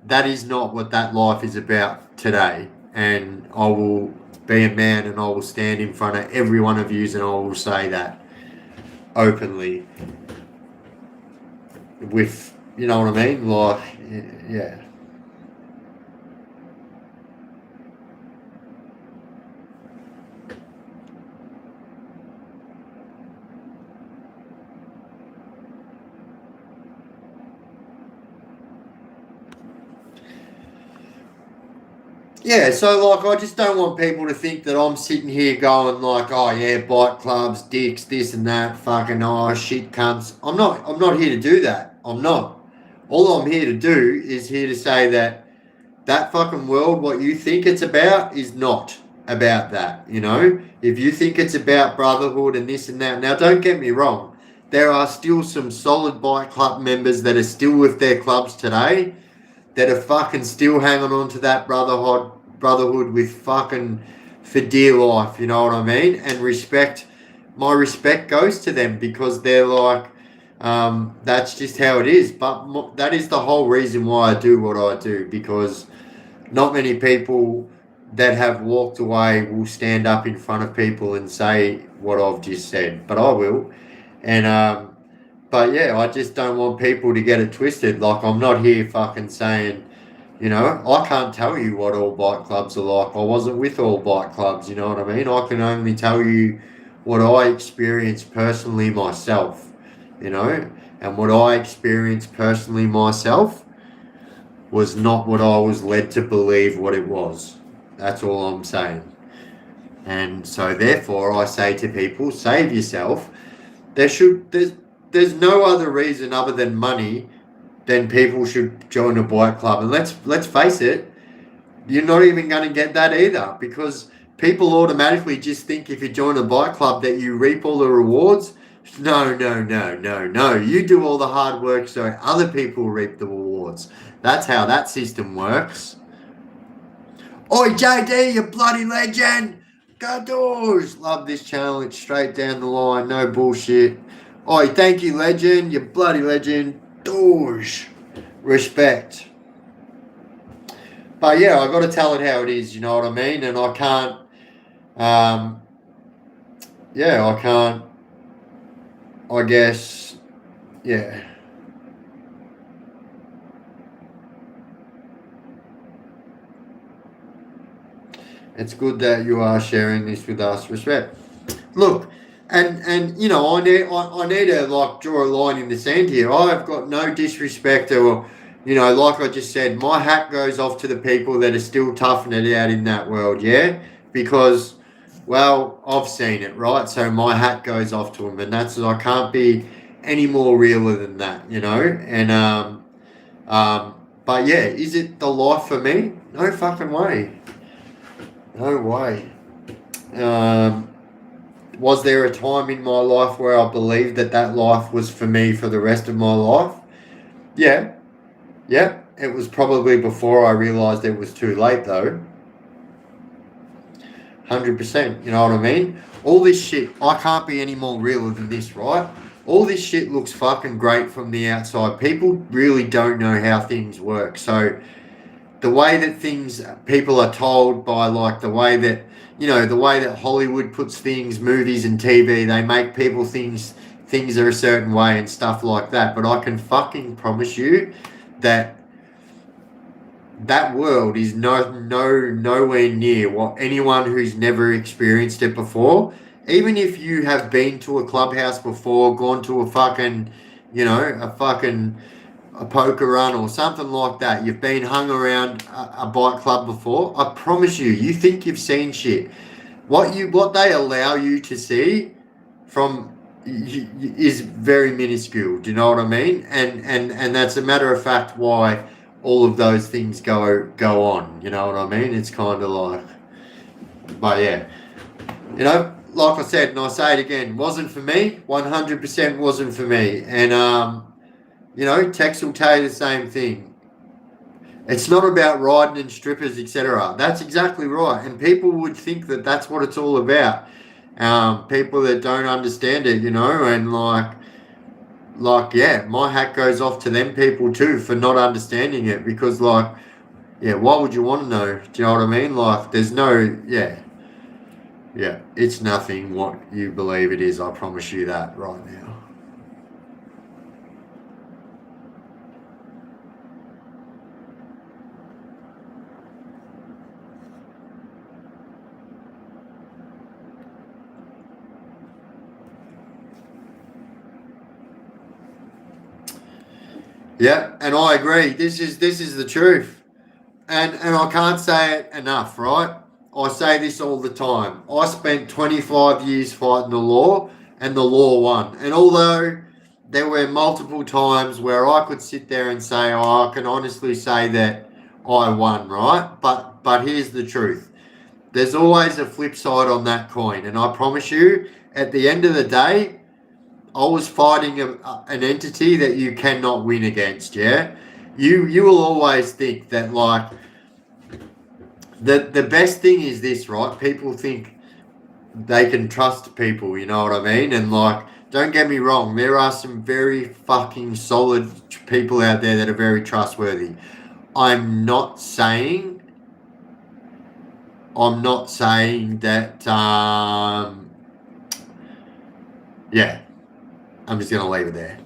that is not what that life is about today. And I will be a man and I will stand in front of every one of you and I will say that openly. With, you know what I mean? Like, yeah. Yeah, so like I just don't want people to think that I'm sitting here going like, oh yeah, bike clubs, dicks, this and that, fucking oh shit cunts. I'm not here to do that. I'm not. All I'm here to do is here to say that that fucking world, what you think it's about, is not about that. You know, if you think it's about brotherhood and this and that, now don't get me wrong, there are still some solid bike club members that are still with their clubs today that are fucking still hanging on to that brotherhood with fucking for dear life. You know what I mean? And respect, my respect goes to them because they're like, that's just how it is. But that is the whole reason why I do what I do, because not many people that have walked away will stand up in front of people and say what I've just said, but I will. And but yeah, I just don't want people to get it twisted. Like I'm not here fucking saying, you know, I can't tell you what all bike clubs are like. I wasn't with all bike clubs, you know what I mean? I can only tell you what I experienced personally myself, you know, and what I experienced personally myself was not what I was led to believe what it was. That's all I'm saying. And so therefore I say to people, save yourself. There's no other reason other than money then people should join a bike club. And let's face it, you're not even going to get that either, because people automatically just think if you join a bike club that you reap all the rewards. No, no, no, no, no. You do all the hard work so other people reap the rewards. That's how that system works. Oi, JD, you bloody legend! Go doors! Love this channel. It's straight down the line. No bullshit. Oi, thank you, legend. You bloody legend. Doors. Respect. But yeah, I got to tell it how it is. You know what I mean? And I can't. Yeah, I can't. I guess. Yeah. It's good that you are sharing this with us. Respect. Look, and you know, I need to like draw a line in the sand here. I've got no disrespect or, you know, like I just said, my hat goes off to the people that are still toughing it out in that world. Yeah, because well, I've seen it, right? So my hat goes off to them, and that's I can't be any more realer than that, you know. And but yeah, is it the life for me? No fucking way. No way. Um, was there a time in my life where I believed that that life was for me for the rest of my life? Yeah, yeah. It was probably before I realised it was too late, though. 100%. You know what I mean? All this shit, I can't be any more realer than this, right? All this shit looks fucking great from the outside. People really don't know how things work. So the way that people are told by like the way that, you know, the way that Hollywood puts things, movies and TV, they make people things are a certain way and stuff like that. But I can fucking promise you that that world is nowhere near what anyone who's never experienced it before. Even if you have been to a clubhouse before, gone to a fucking, you know, a poker run or something like that. You've been hung around a bike club before. I promise you, you think you've seen shit. What they allow you to see from is very minuscule. Do you know what I mean? And that's a matter of fact why all of those things go on. You know what I mean? It's kind of like, but yeah, you know, like I said, and I say it again, wasn't for me. 100% wasn't for me. And you know, Tex will tell you the same thing. It's not about riding and strippers, etc. That's exactly right. And people would think that that's what it's all about. People that don't understand it, you know, and yeah, my hat goes off to them people too for not understanding it, because like, yeah, why would you want to know? Do you know what I mean? Like, there's no, yeah, it's nothing what you believe it is. I promise you that right now. Yeah, and I agree. This is the truth. and I can't say it enough, right? I say this all the time. I spent 25 years fighting the law, and the law won. And although there were multiple times where I could sit there and say, oh, I can honestly say that I won, right? But here's the truth. There's always a flip side on that coin, and I promise you, at the end of the day, I was fighting an entity that you cannot win against. Yeah, you will always think that like the best thing is this, right? People think they can trust people. You know what I mean? And like, don't get me wrong, there are some very fucking solid people out there that are very trustworthy. I'm not saying. I'm not saying that. Yeah, I'm just gonna leave it there.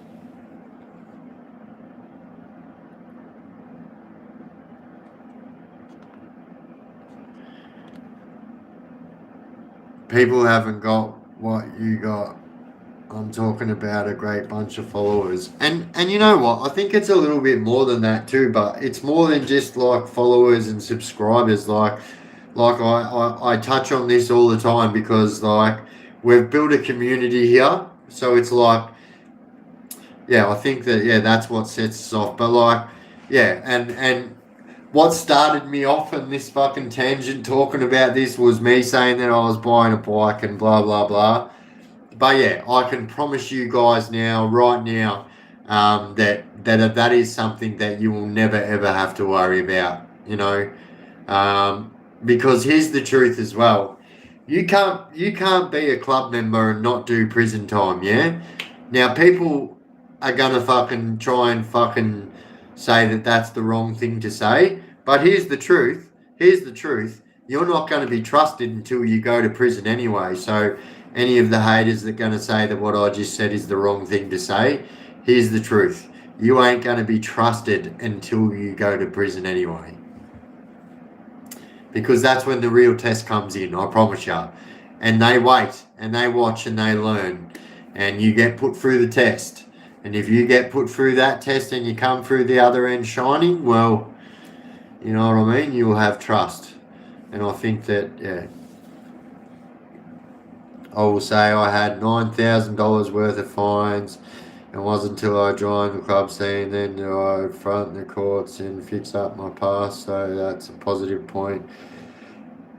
People haven't got what you got. I'm talking about a great bunch of followers. And you know what? I think it's a little bit more than that too, but it's more than just like followers and subscribers. I touch on this all the time because like we've built a community here. So it's like yeah, I think that yeah, that's what sets us off. But like yeah, and what started me off in this fucking tangent talking about this was me saying that I was buying a bike and blah blah blah. But yeah, I can promise you guys now, right now, that is something that you will never ever have to worry about. You know, because here's the truth as well. You can't be a club member and not do prison time. Yeah. Now people are gonna fucking try and fucking say that that's the wrong thing to say. But here's the truth. Here's the truth. You're not going to be trusted until you go to prison anyway. So any of the haters that are going to say that what I just said is the wrong thing to say, here's the truth. You ain't going to be trusted until you go to prison anyway. Because that's when the real test comes in, I promise you. And they wait and they watch and they learn. And you get put through the test. And if you get put through that test and you come through the other end shining, well, you know what I mean? You will have trust. And I think that, yeah, I will say I had $9,000 worth of fines. It wasn't until I joined the club scene then do I front the courts and fix up my past. So that's a positive point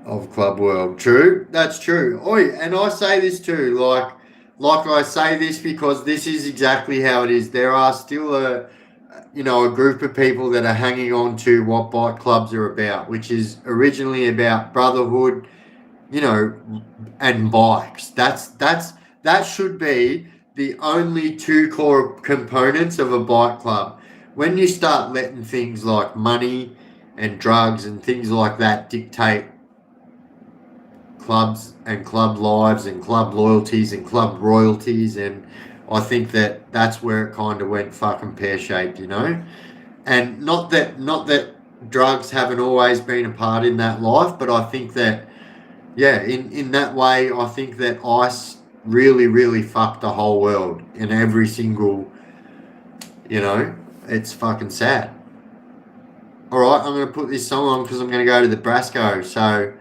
of club world. True, that's true. Oi, and I say this too, like I say this because this is exactly how it is. There are still a group of people that are hanging on to what bike clubs are about, which is originally about brotherhood, and bikes. That should be the only two core components of a bike club. When you start letting things like money and drugs and things like that dictate clubs and club lives and club loyalties and club royalties, and I think that that's where it kind of went fucking pear-shaped, and not that drugs haven't always been a part in that life, but I think that yeah, in that way I think that ice really really fucked the whole world in every single, it's fucking sad. All right, I'm going to put this song on because I'm going to go to the Brasco, so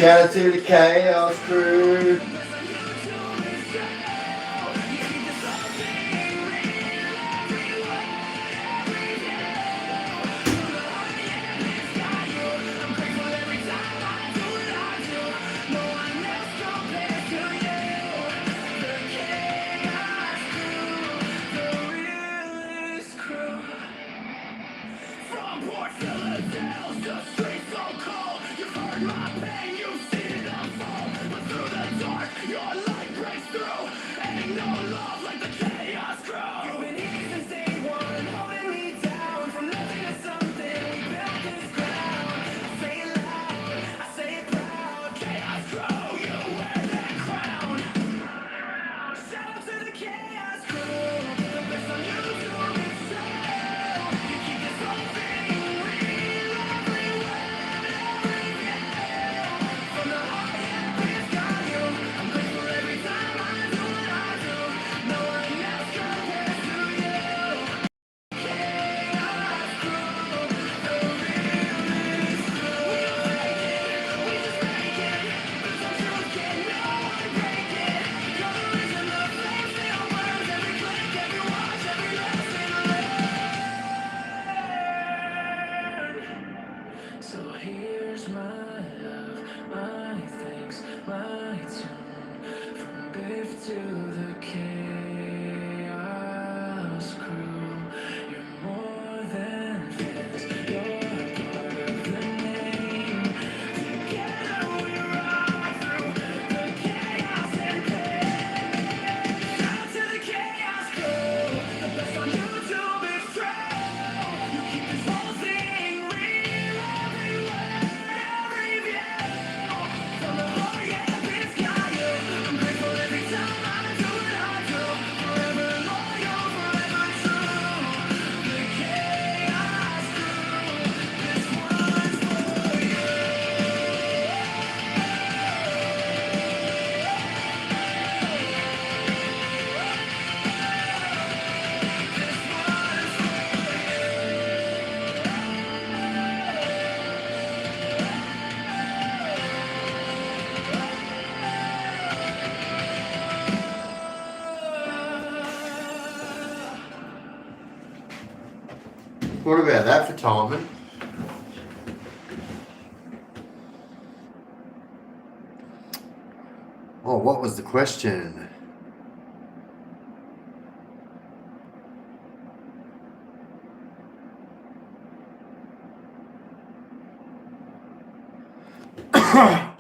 shout out to the Chaos Crew. My pain, you see the fall, but through the dark, your light. my love, my thanks, my tune. From Biff to the chaos crew. You're more than fans, you're part of the name. Together we ride through the chaos and pain. Shout to the chaos crew, the best on YouTube is true. You keep this whole thing real, every word, every view. From the heart, yeah, Biff's got you. I'm grateful every time I do what I do. Forever loyal, forever true. The chaos crew, this one's for you. This one's for What about that for timing? Oh, what was the question?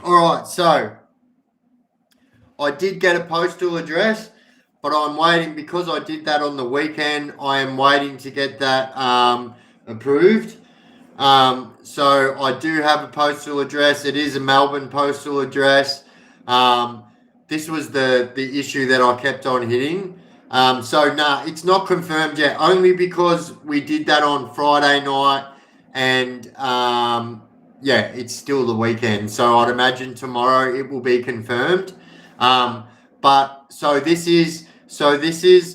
Alright, so I did get a postal address, but I'm waiting because I did that on the weekend. I am waiting to get that approved. So I do have a postal address. It is a Melbourne postal address. This was the issue that I kept on hitting. It's not confirmed yet, only because we did that on Friday night, and it's still the weekend. So I'd imagine tomorrow it will be confirmed. This is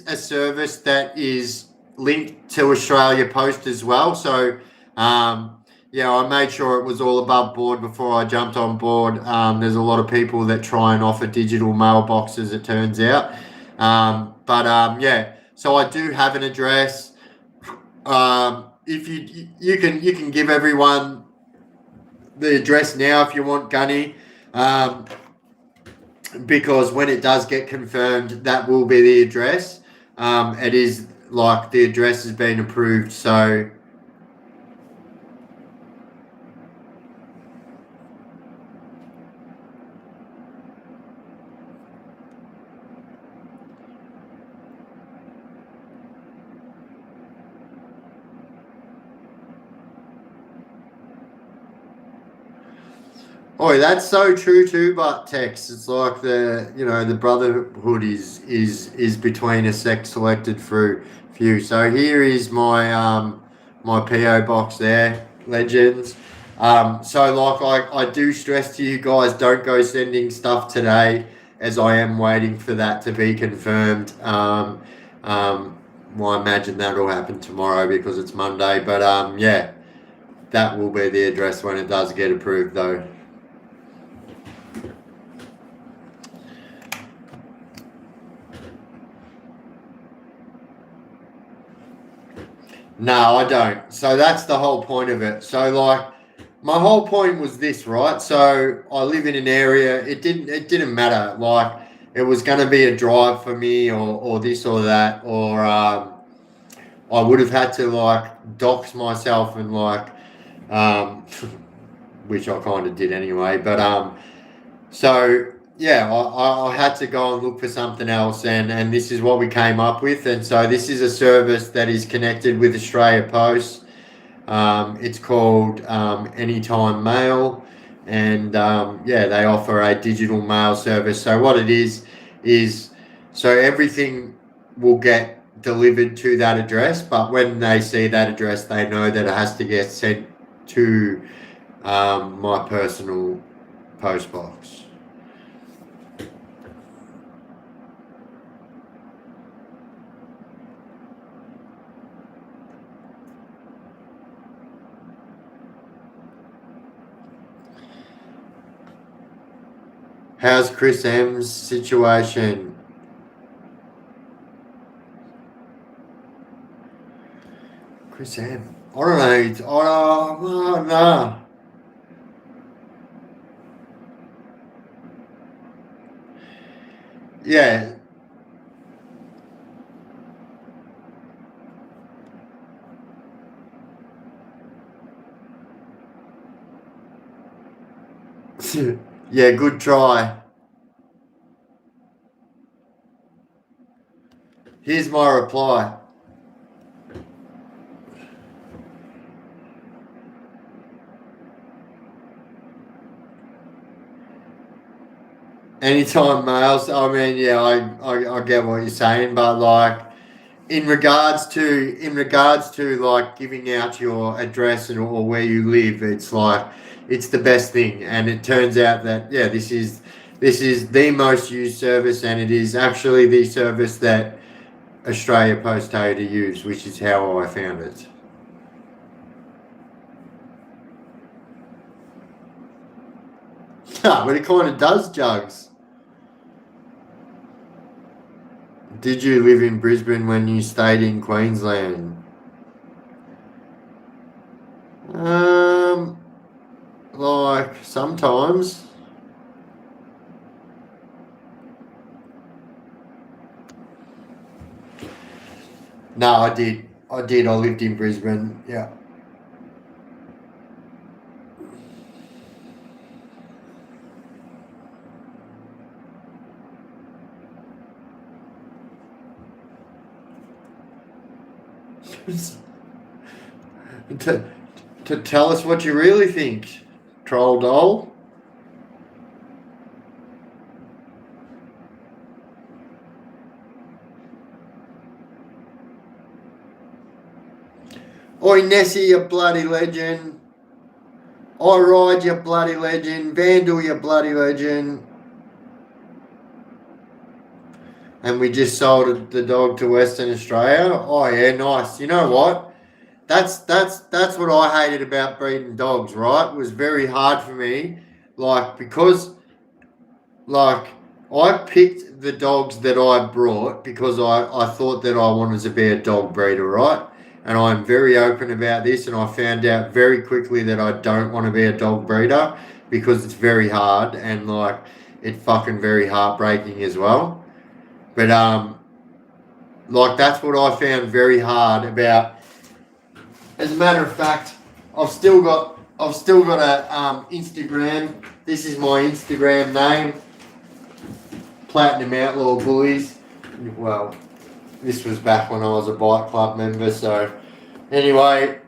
a service that is linked to Australia Post as well. So I made sure it was all above board before I jumped on board. There's a lot of people that try and offer digital mailboxes, it turns out. So I do have an address. If you can give everyone the address now if you want, Gunny. Because when it does get confirmed, that will be the address. It is like the address has been approved, so oh, that's so true too. But Tex, it's like the brotherhood is between a sex selected few. So here is my PO box there, legends. I do stress to you guys, don't go sending stuff today, as I am waiting for that to be confirmed. I imagine that'll happen tomorrow because it's Monday. But that will be the address when it does get approved, though. No, I don't. So that's the whole point of it. So my whole point was this, right? So I live in an area. It didn't matter. Like it was going to be a drive for me, or this or that, or I would have had to dox myself and which I kind of did anyway. But I had to go and look for something else, and this is what we came up with. And so this is a service that is connected with Australia Post. It's called Anytime Mail, and they offer a digital mail service. So what it is so everything will get delivered to that address, but when they see that address, they know that it has to get sent to my personal post box. How's Chris M's situation? Chris M. I don't know. No. Yeah. Yeah, good try. Here's my reply. Anytime males, I mean, yeah, I get what you're saying, but like in regards to like giving out your address or where you live, it's like it's the best thing, and it turns out that yeah, this is the most used service, and it is actually the service that Australia Post tell you to use, which is how I found it. But it kind of does, Jugs. Did you live in Brisbane when you stayed in Queensland? Um, like sometimes. No, I did. I did. I lived in Brisbane. Yeah. to, to tell us what you really think, troll doll. Oi, Nessie, you bloody legend. I ride, you bloody legend. Vandal, you bloody legend. And we just sold the dog to Western Australia. Oh yeah, nice. You know what? That's what I hated about breeding dogs. Right, it was very hard for me, like because like I picked the dogs that I brought because I thought that I wanted to be a dog breeder, right? And I'm very open about this, and I found out very quickly that I don't want to be a dog breeder because it's very hard and like it's fucking very heartbreaking as well. But like that's what I found very hard about. As a matter of fact, I've still got a Instagram. This is my Instagram name, Platinum Outlaw Bullies. Well, this was back when I was a bike club member. So anyway,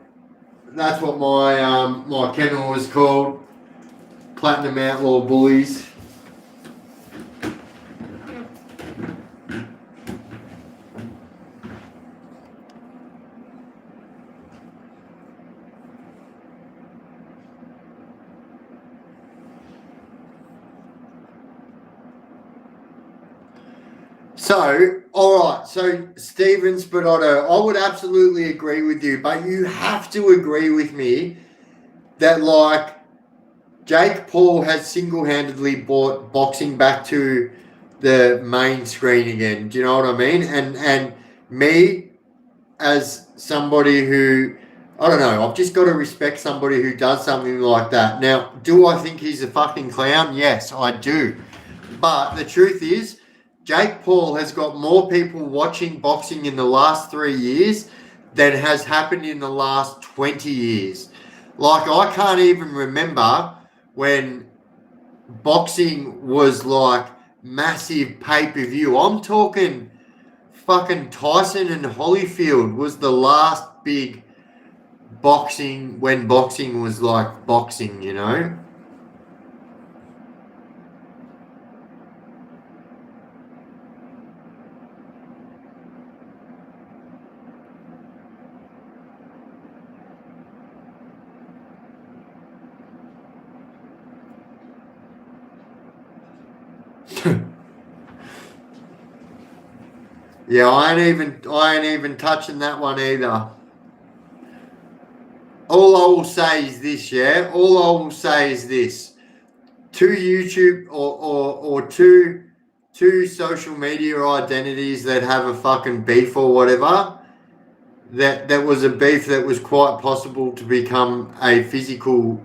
that's what my kennel was called, Platinum Outlaw Bullies. So, all right. So, Steven Spadotto, I would absolutely agree with you, but you have to agree with me that, like, Jake Paul has single-handedly brought boxing back to the main screen again. Do you know what I mean? And me, as somebody who, I don't know, I've just got to respect somebody who does something like that. Now, do I think he's a fucking clown? Yes, I do. But the truth is, Jake Paul has got more people watching boxing in the last 3 years than has happened in the last 20 years. Like, I can't even remember when boxing was like massive pay-per-view. I'm talking fucking Tyson and Holyfield was the last big boxing when boxing was like boxing, you know? Yeah, I ain't even touching that one either. All I will say is this, yeah? All I will say is this. Two YouTube or two social media identities that have a fucking beef or whatever, that was a beef that was quite possible to become a physical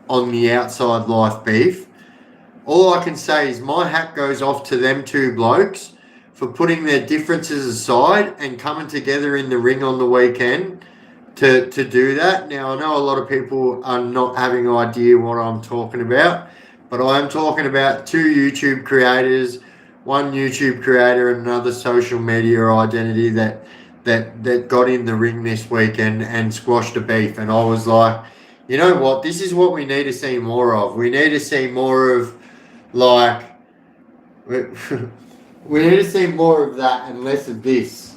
on the outside life beef. all I can say is my hat goes off to them two blokes for putting their differences aside and coming together in the ring on the weekend to do that. Now, I know a lot of people are not having an idea what I'm talking about, but I am talking about two YouTube creators, one YouTube creator and another social media identity that got in the ring this weekend and squashed a beef. And I was like, you know what? This is what we need to see more of. We need to see more of like we need to see more of that and less of this.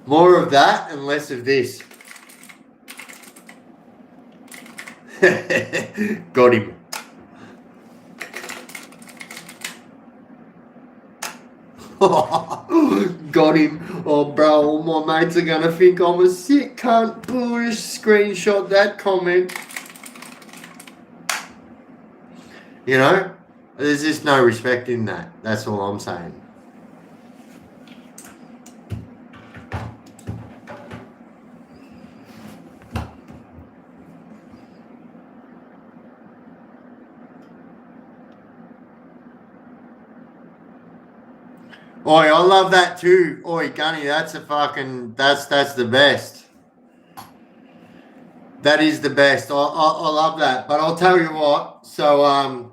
More of that and less of this. Got him. Got him. Oh, bro, all my mates are going to think I'm a sick cunt. Bullish. Screenshot that comment. You know, there's just no respect in that. That's all I'm saying. Oi, I love that too. Oi, Gunny, that's a fucking, that's the best. That is the best. I love that. But I'll tell you what. So,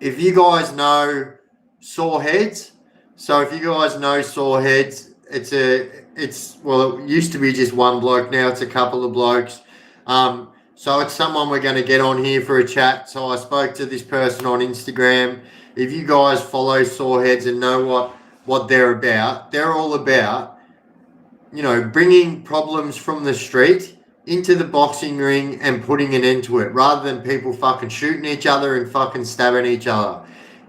if you guys know Sore Heads, well, it used to be just one bloke. Now it's a couple of blokes. So it's someone we're going to get on here for a chat. So I spoke to this person on Instagram. If you guys follow Sore Heads and know what they're about, they're all about, you know, bringing problems from the street into the boxing ring and putting an end to it, rather than people fucking shooting each other and fucking stabbing each other.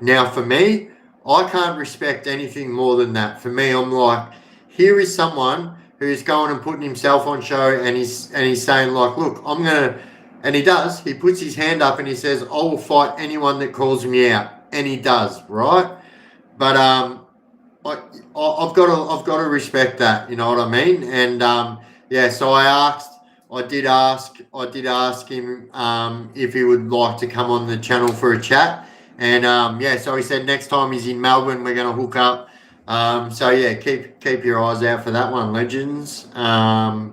Now, for me, I can't respect anything more than that. For me, I'm like, here is someone who's going and putting himself on show, and he's saying like, look, I'm gonna, and he does. He puts his hand up and he says, I will fight anyone that calls me out, and he does, right? But I've got to respect that. You know what I mean? And yeah, so I did ask him if he would like to come on the channel for a chat. And yeah, so he said next time he's in Melbourne, we're going to hook up. So yeah, keep your eyes out for that one, legends. Yeah.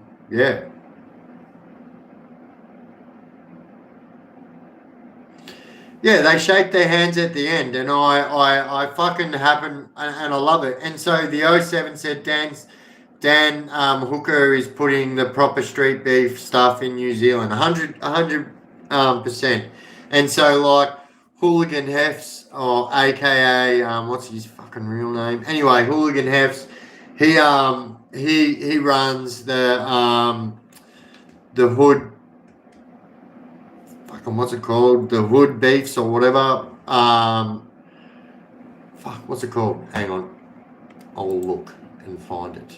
Yeah, they shake their hands at the end, and I fucking happen, and I love it. And so the 07 said Dan Hooker is putting the proper street beef stuff in New Zealand, 100%. And so like Hooligan Hefts, or AKA what's his fucking real name? Anyway, Hooligan Hefts, he runs the hood. What's it called? The hood beefs or whatever. What's it called? Hang on. I'll look and find it.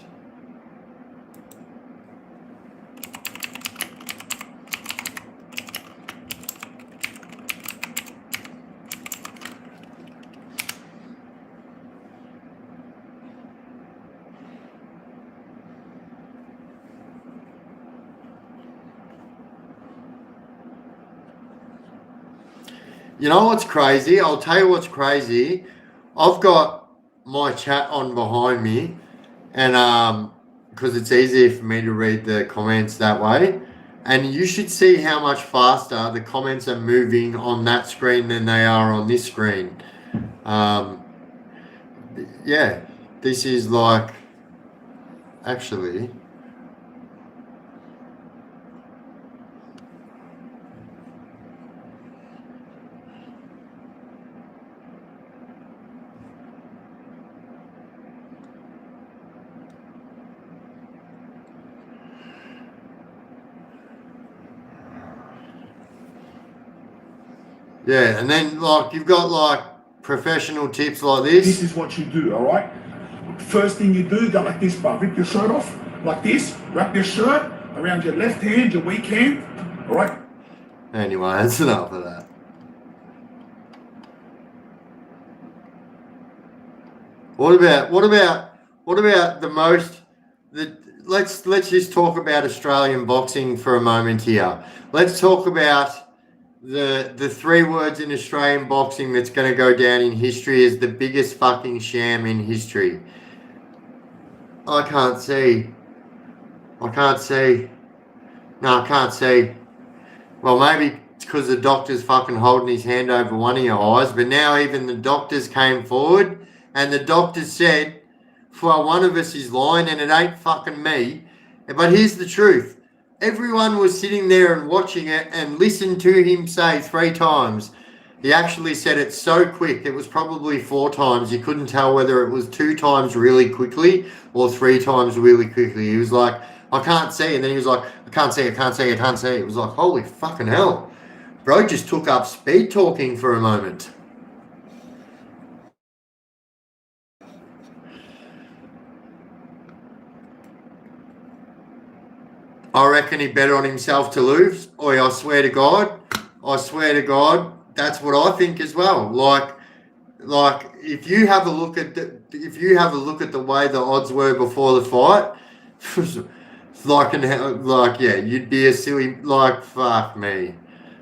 You know what's crazy? I'll tell you what's crazy. I've got my chat on behind me, and because it's easier for me to read the comments that way. And you should see how much faster the comments are moving on that screen than they are on this screen. Yeah, this is like actually. Yeah, and then like you've got like professional tips like this. This is what you do, all right? First thing you do, go like this, but rip your shirt off like this. Wrap your shirt around your left hand, your weak hand, all right? Anyway, that's enough of that. What What about let's just talk about Australian boxing for a moment here. Let's talk about the three words in Australian boxing that's going to go down in history as the biggest fucking sham in history. I can't see. I can't see. No, I can't see. Well, maybe it's because the doctor's fucking holding his hand over one of your eyes, but now even the doctors came forward and the doctor said, well, one of us is lying and it ain't fucking me. But here's the truth. Everyone was sitting there and watching it and listened to him say 3 times. He actually said it so quick, it was probably 4 times. You couldn't tell whether it was 2 times really quickly or 3 times really quickly. He was like, I can't see. And then he was like, I can't see, I can't see, I can't see. It was like, holy fucking hell. Bro just took up speed talking for a moment. I reckon he bet on himself to lose. I swear to God, that's what I think as well. Like if you have a look at the way the odds were before the fight, you'd be a silly, like, fuck me.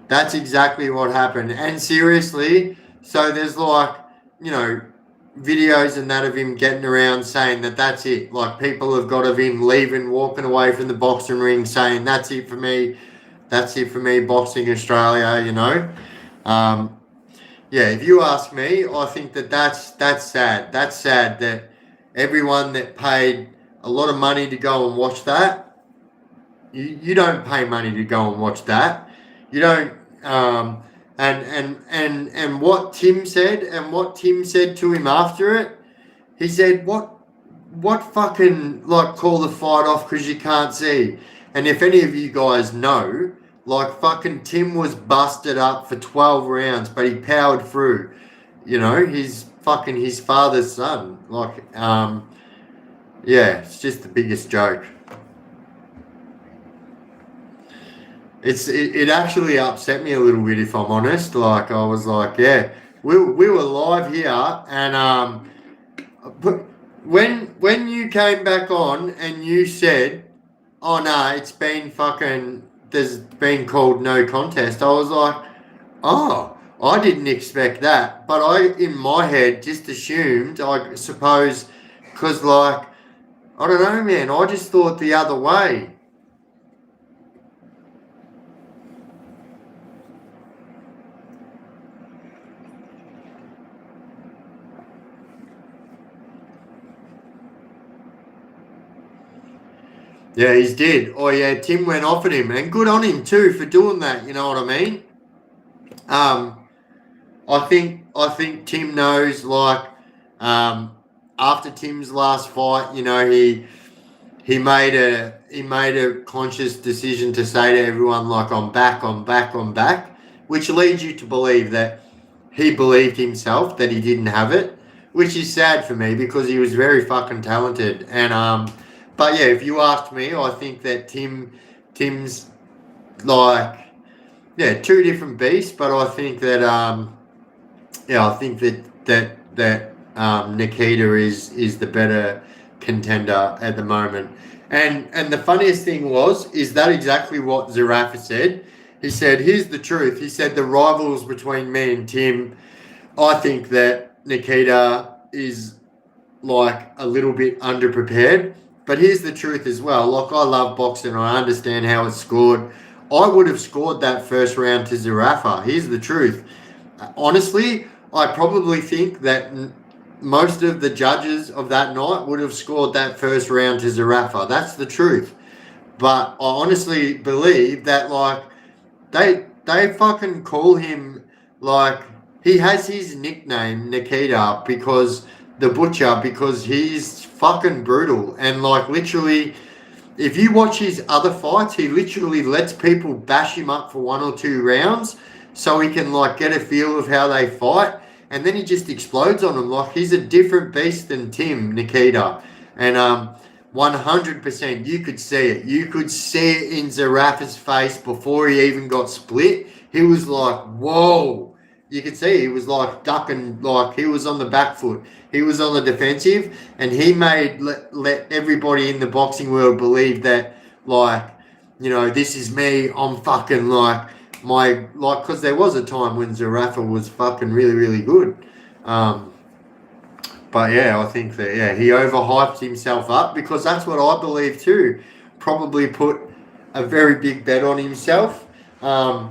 That's exactly what happened. And seriously, so there's videos and that of him getting around saying that that's it. Like, people have got of him leaving, walking away from the boxing ring saying, that's it for me, boxing Australia, if you ask me, I think that's sad. That's sad that everyone that paid a lot of money to go and watch that, you don't pay money to go and watch that. You don't, and what Tim said to him after it, he said, what fucking, call the fight off because you can't see. And if any of you guys know, fucking Tim was busted up for 12 rounds, but he powered through. He's fucking his father's son. It's just the biggest joke. It actually upset me a little bit, if I'm honest. I was like, yeah, we were live here, and when you came back on and you said, oh no, there's been called no contest, I was like, oh, I didn't expect that, but I in my head just assumed, I suppose, because I don't know, man, I just thought the other way. Yeah, he's did. Oh yeah, Tim went off at him, and good on him too for doing that. You know what I mean? I think Tim knows. After Tim's last fight, he made a conscious decision to say to everyone, I'm back, which leads you to believe that he believed himself that he didn't have it, which is sad for me because he was very fucking talented. And but yeah, if you asked me, I think that Tim's two different beasts, but I think that Nikita is the better contender at the moment. And the funniest thing is that exactly what Zarafa said. He said, here's the truth. He said the rivals between me and Tim, I think that Nikita is a little bit underprepared. But here's the truth as well. I love boxing. I understand how it's scored. I would have scored that first round to Zarafa. Here's the truth. Honestly, I probably think that most of the judges of that night would have scored that first round to Zarafa. That's the truth. But I honestly believe that they fucking call him he has his nickname Nikita because the Butcher, because he's fucking brutal. And literally, if you watch his other fights, he literally lets people bash him up for 1 or 2 rounds so he can get a feel of how they fight, and then he just explodes on them. He's a different beast than Tim, Nikita. And 100% you could see it. You could see it in Zarafa's face before he even got split. He was like, whoa. you could see he was like ducking, like he was on the back foot. He was on the defensive, and he made let everybody in the boxing world believe that, like, you know, this is me. I'm fucking like because there was a time when Zarafa was fucking really, really good. But yeah, I think that he overhyped himself up because that's what I believe too. Probably put a very big bet on himself. Yeah.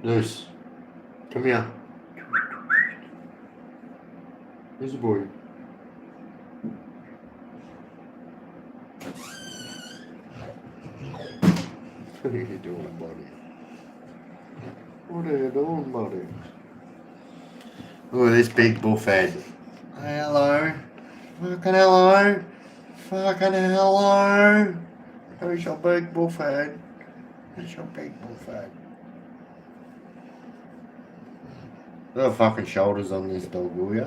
Nurse, come here. Here's a boy. What are you doing, buddy? What are you doing, buddy? Look at this big bullfed. Hello. Fucking hello. Fucking hello. Who's your big bullfed? Who's your big bullfed? Look at the fucking shoulders on this dog, will ya?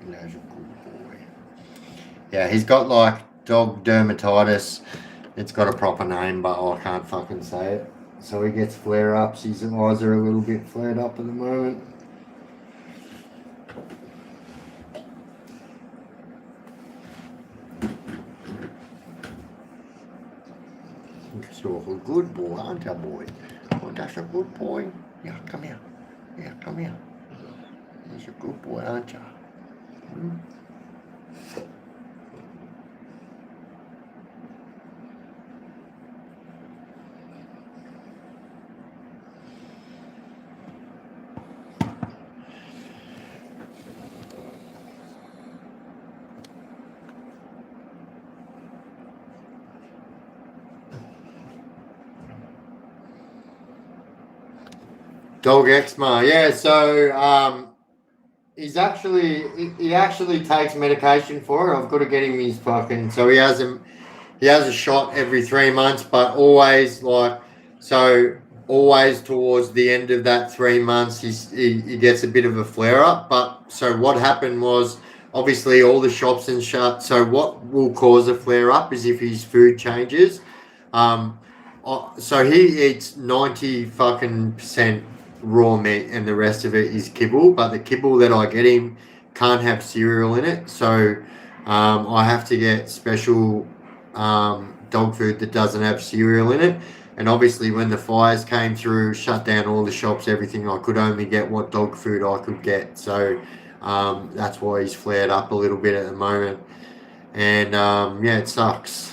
That's a good boy. Yeah, he's got like dog dermatitis. It's got a proper name, but I can't fucking say it. So he gets flare-ups. His eyes are a little bit flared up at the moment. You're a good boy, aren't you, boy? Oh, that's a good boy. Yeah, come here. Yeah, come here. That's a good boy, aren't you? Hmm? Dog eczema, yeah. So he actually takes medication for it. I've got to get him his fucking. So he has a shot every 3 months, but always always towards the end of that 3 months, he gets a bit of a flare up. But so what happened was obviously all the shops and shut. So what will cause a flare up is if his food changes. So he eats 90% raw meat and the rest of it is kibble, but the kibble that I get him can't have cereal in it, so I have to get special dog food that doesn't have cereal in it. And obviously when the fires came through, shut down all the shops, everything, I could only get what dog food I could get, so that's why he's flared up a little bit at the moment. And yeah, it sucks.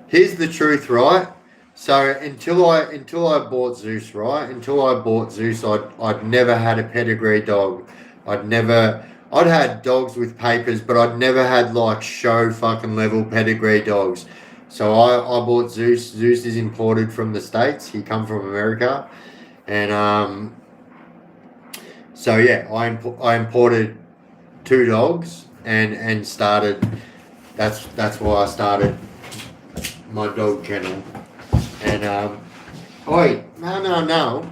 Here's the truth, right? So until I bought Zeus, right? Until I bought Zeus, I'd never had a pedigree dog. I'd had dogs with papers, but I'd never had like show fucking level pedigree dogs. So I bought Zeus. Zeus is imported from the States. He come from America, and so yeah, I imported 2 dogs and started. That's why I started my dog kennel. And oi, no.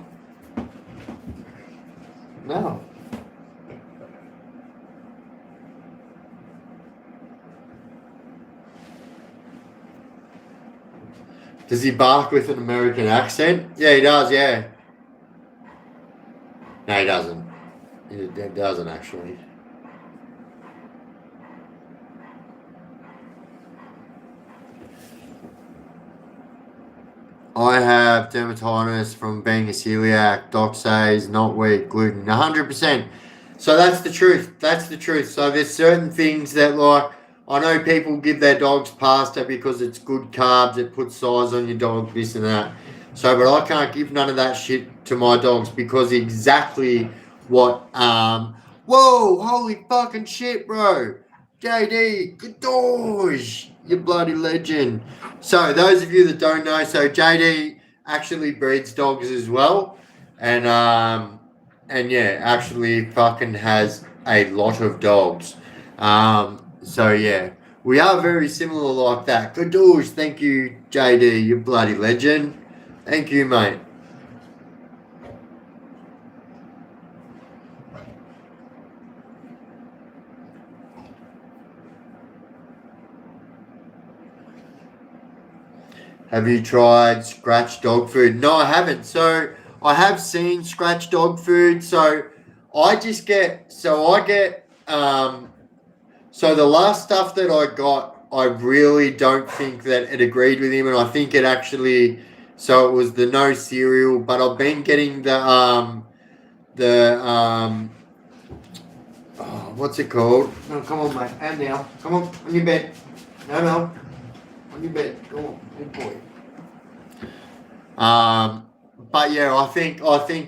Does he bark with an American accent? Yeah, he does, yeah. No, he doesn't. He doesn't actually. I have dermatitis from being a celiac. Doc says not wheat, gluten, 100%. So that's the truth. That's the truth. So there's certain things that, like, I know people give their dogs pasta because it's good carbs, it puts size on your dog, this and that. So, but I can't give none of that shit to my dogs because exactly what, whoa, holy fucking shit, bro. JD, Kadosh, you bloody legend. So those of you that don't know, so JD actually breeds dogs as well. And yeah, actually fucking has a lot of dogs. So yeah, We are very similar like that. Good doors. Thank you, JD. You bloody legend. Thank you, mate. Have you tried scratch dog food? No, I haven't. So I have seen scratch dog food. So I just get. So the last stuff that I got, I really don't think that it agreed with him, and I think it actually. So it was the no cereal, but I've been getting the what's it called? No, come on, mate. And now, come on your bed. No, on your bed. Come on, good boy. But yeah, I think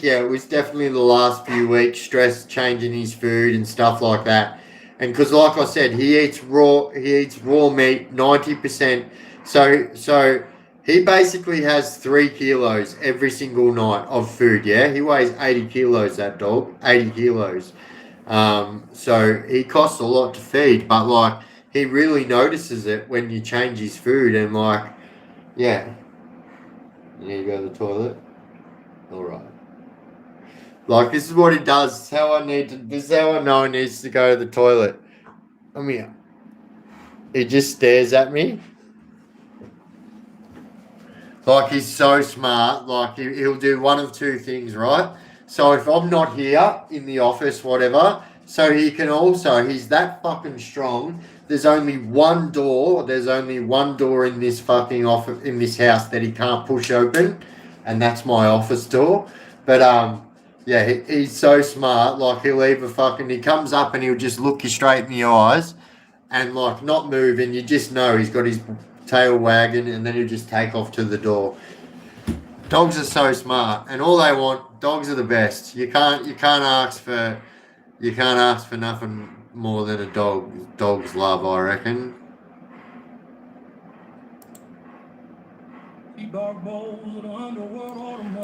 yeah, it was definitely the last few weeks, stress changing his food and stuff like that. And because, like I said, he eats raw meat 90%. So he basically has 3 kilos every single night of food. Yeah, he weighs 80 kilos. That dog, 80 kilos. So he costs a lot to feed, but like he really notices it when you change his food and like, yeah. You need to go to the toilet. All right. Like this is what he does. This is how I know he needs to go to the toilet. Come here. He just stares at me. Like he's so smart. Like he'll do one of two things, right? So if I'm not here in the office, whatever, so he can also, he's that fucking strong. There's only one door in this fucking office, in this house that he can't push open, and that's my office door. But yeah, he's so smart. Like he comes up and he'll just look you straight in the eyes, and like not move, and you just know he's got his tail wagging, and then he'll just take off to the door. Dogs are so smart, and all they want, dogs are the best. You can't ask for nothing more than a dog's love, I reckon.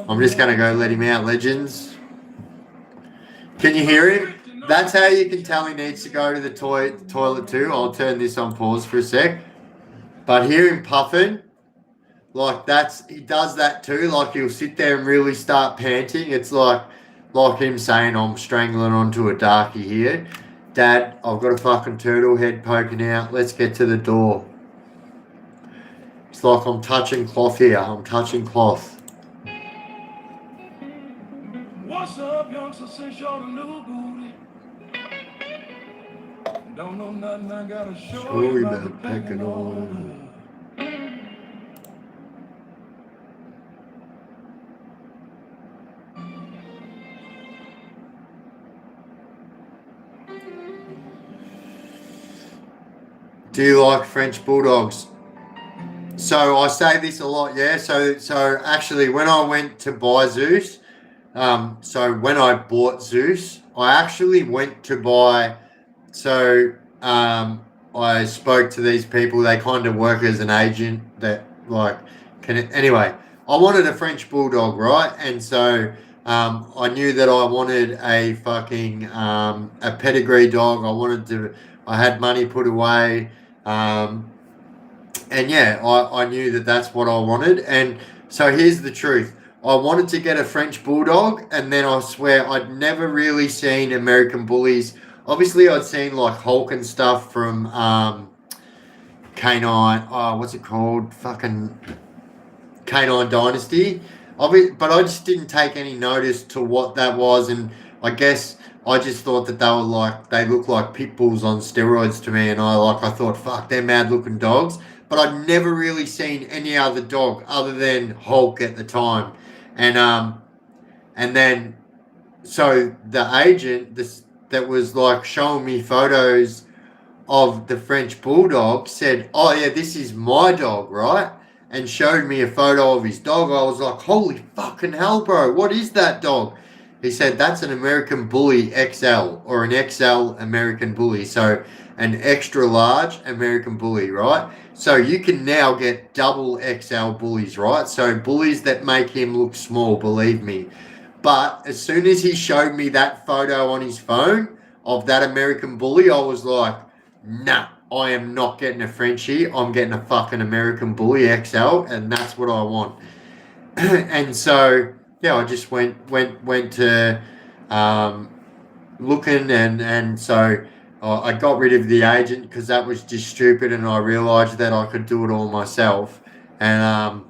I'm just gonna go let him out, legends. Can you hear him? That's how you can tell he needs to go to the toilet too. I'll turn this on pause for a sec. But hear him puffing. Like he does that too. Like he'll sit there and really start panting. It's like him saying, I'm strangling onto a darkie here. Dad, I've got a fucking turtle head poking out. Let's get to the door. It's like I'm touching cloth here. I'm touching cloth. What's up, youngster, since you're the new booty? Don't know nothing, I gotta show you about the pecking order. Do you like French Bulldogs? So I say this a lot, yeah. So actually, when I went to buy Zeus, so when I bought Zeus, I actually went to buy. So I spoke to these people. They kind of work as an agent that like anyway. I wanted a French Bulldog, right? And so I knew that I wanted a fucking a pedigree dog. I had money put away. And yeah, I knew that that's what I wanted. And so here's the truth. I wanted to get a French Bulldog, and then I swear I'd never really seen American Bullies. Obviously, I'd seen like Hulk and stuff from Canine. What's it called? Fucking Canine Dynasty. But I just didn't take any notice to what that was, and I guess I just thought that they looked like pit bulls on steroids to me, and I thought, fuck, they're mad looking dogs. But I'd never really seen any other dog other than Hulk at the time, and then so the agent that was like showing me photos of the French Bulldog said, "Oh yeah, this is my dog, right?" And showed me a photo of his dog. I was like, "Holy fucking hell, bro! What is that dog?" He said, "That's an American Bully XL, or an XL American Bully. So an extra large American Bully, right? So you can now get double XL bullies, right? So bullies that make him look small, believe me." But as soon as he showed me that photo on his phone of that American Bully, I was like, nah, I am not getting a Frenchie. I'm getting a fucking American Bully XL, and that's what I want. And so, yeah, I just went to looking, and so I got rid of the agent because that was just stupid, and I realised that I could do it all myself. And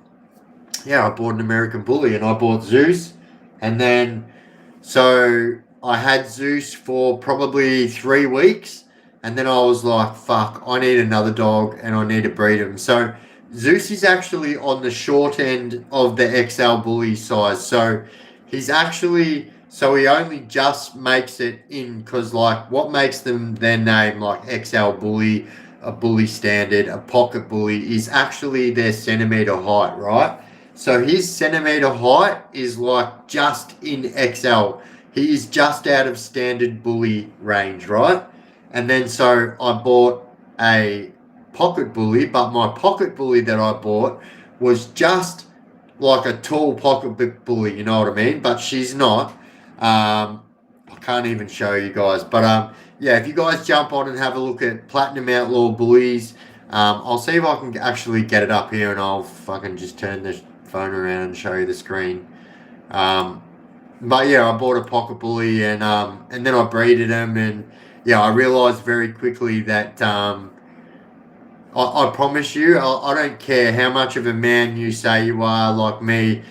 yeah, I bought an American Bully, and I bought Zeus, and then so I had Zeus for probably 3 weeks, and then I was like, fuck, I need another dog and I need to breed him. So Zeus is actually on the short end of the XL Bully size. So he's actually, so he only just makes it in because, like, what makes them their name, like XL Bully, a Bully Standard, a Pocket Bully, is actually their centimetre height, right? So his centimetre height is like just in XL. He is just out of standard bully range, right? And then so I bought a pocket bully, but my pocket bully that I bought was just like a tall pocket bully, you know what I mean? But she's not. I can't even show you guys. But yeah, if you guys jump on and have a look at Platinum Outlaw Bullies, I'll see if I can actually get it up here, and I'll fucking just turn this phone around and show you the screen. But yeah, I bought a pocket bully, and then I breeded him, and yeah, I realised very quickly that I promise you, I don't care how much of a man you say you are, like me,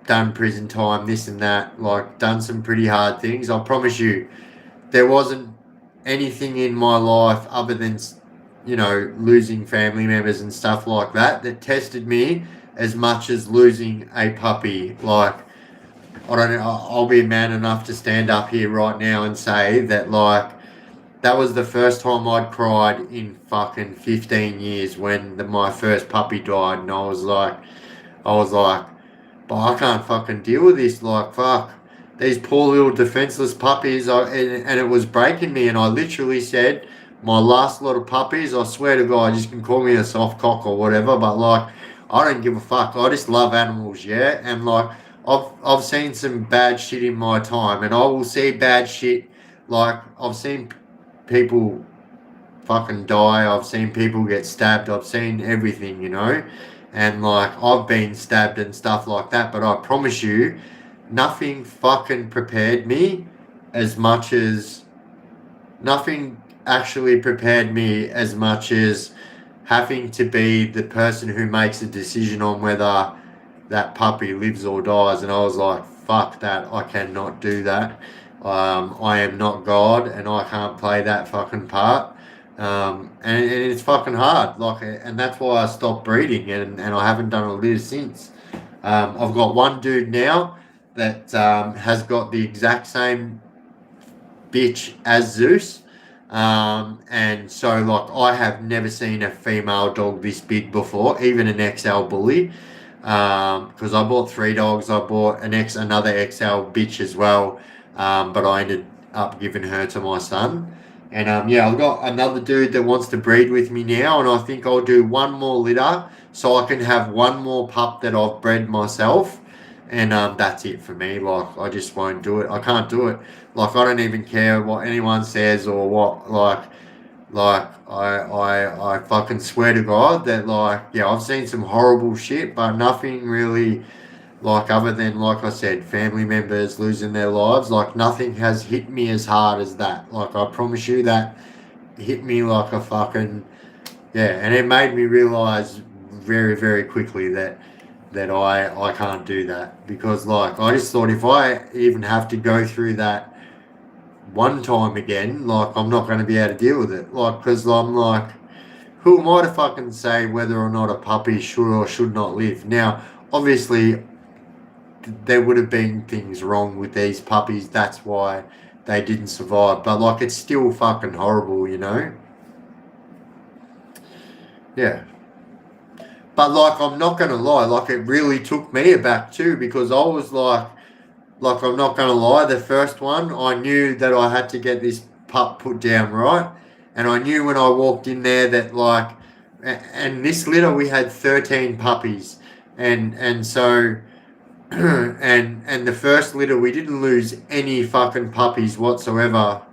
done prison time, this and that, like done some pretty hard things. I promise you, there wasn't anything in my life other than, you know, losing family members and stuff like that that tested me as much as losing a puppy. Like, I don't know, I'll be man enough to stand up here right now and say that, like, that was the first time I'd cried in fucking 15 years when my first puppy died, and I was like, but I can't fucking deal with this, like, fuck. These poor little defenseless puppies, and it was breaking me, and I literally said, my last lot of puppies, I swear to God, you can call me a soft cock or whatever, but like, I don't give a fuck. I just love animals, yeah? And like, I've seen some bad shit in my time, and I will see bad shit. Like, I've seen people fucking die. I've seen people get stabbed. I've seen everything, you know? And like, I've been stabbed and stuff like that, but I promise you, nothing fucking prepared me as much as, nothing actually prepared me as much as having to be the person who makes a decision on whether that puppy lives or dies. And I was like, fuck that, I cannot do that. I am not God, and I can't play that fucking part. And it's fucking hard. Like, and that's why I stopped breeding, and I haven't done a litter since. I've got one dude now that has got the exact same bitch as Zeus. And so, like, I have never seen a female dog this big before, even an XL bully. Because I bought 3 dogs. I bought another XL bitch as well, but I ended up giving her to my son. And yeah, I've got another dude that wants to breed with me now, and I think I'll do one more litter so I can have one more pup that I've bred myself, and that's it for me. Like, I just won't do it. I can't do it. Like, I don't even care what anyone says or what. Like I fucking swear to God that, like, yeah, I've seen some horrible shit, but nothing really, like, other than, like I said, family members losing their lives, like, nothing has hit me as hard as that. Like, I promise you, that hit me like a fucking, yeah, and it made me realise very, very quickly that I can't do that, because, like, I just thought if I even have to go through that one time again, like, I'm not going to be able to deal with it. Like, because I'm like, who am I to fucking say whether or not a puppy should or should not live? Now, obviously, there would have been things wrong with these puppies. That's why they didn't survive. But, like, it's still fucking horrible, you know? Yeah. But, like, I'm not going to lie. Like, it really took me aback too, because I was like, I'm not going to lie, the first one, I knew that I had to get this pup put down right. And I knew when I walked in there that, like, and this litter, we had 13 puppies. And so, and the first litter, we didn't lose any fucking puppies whatsoever.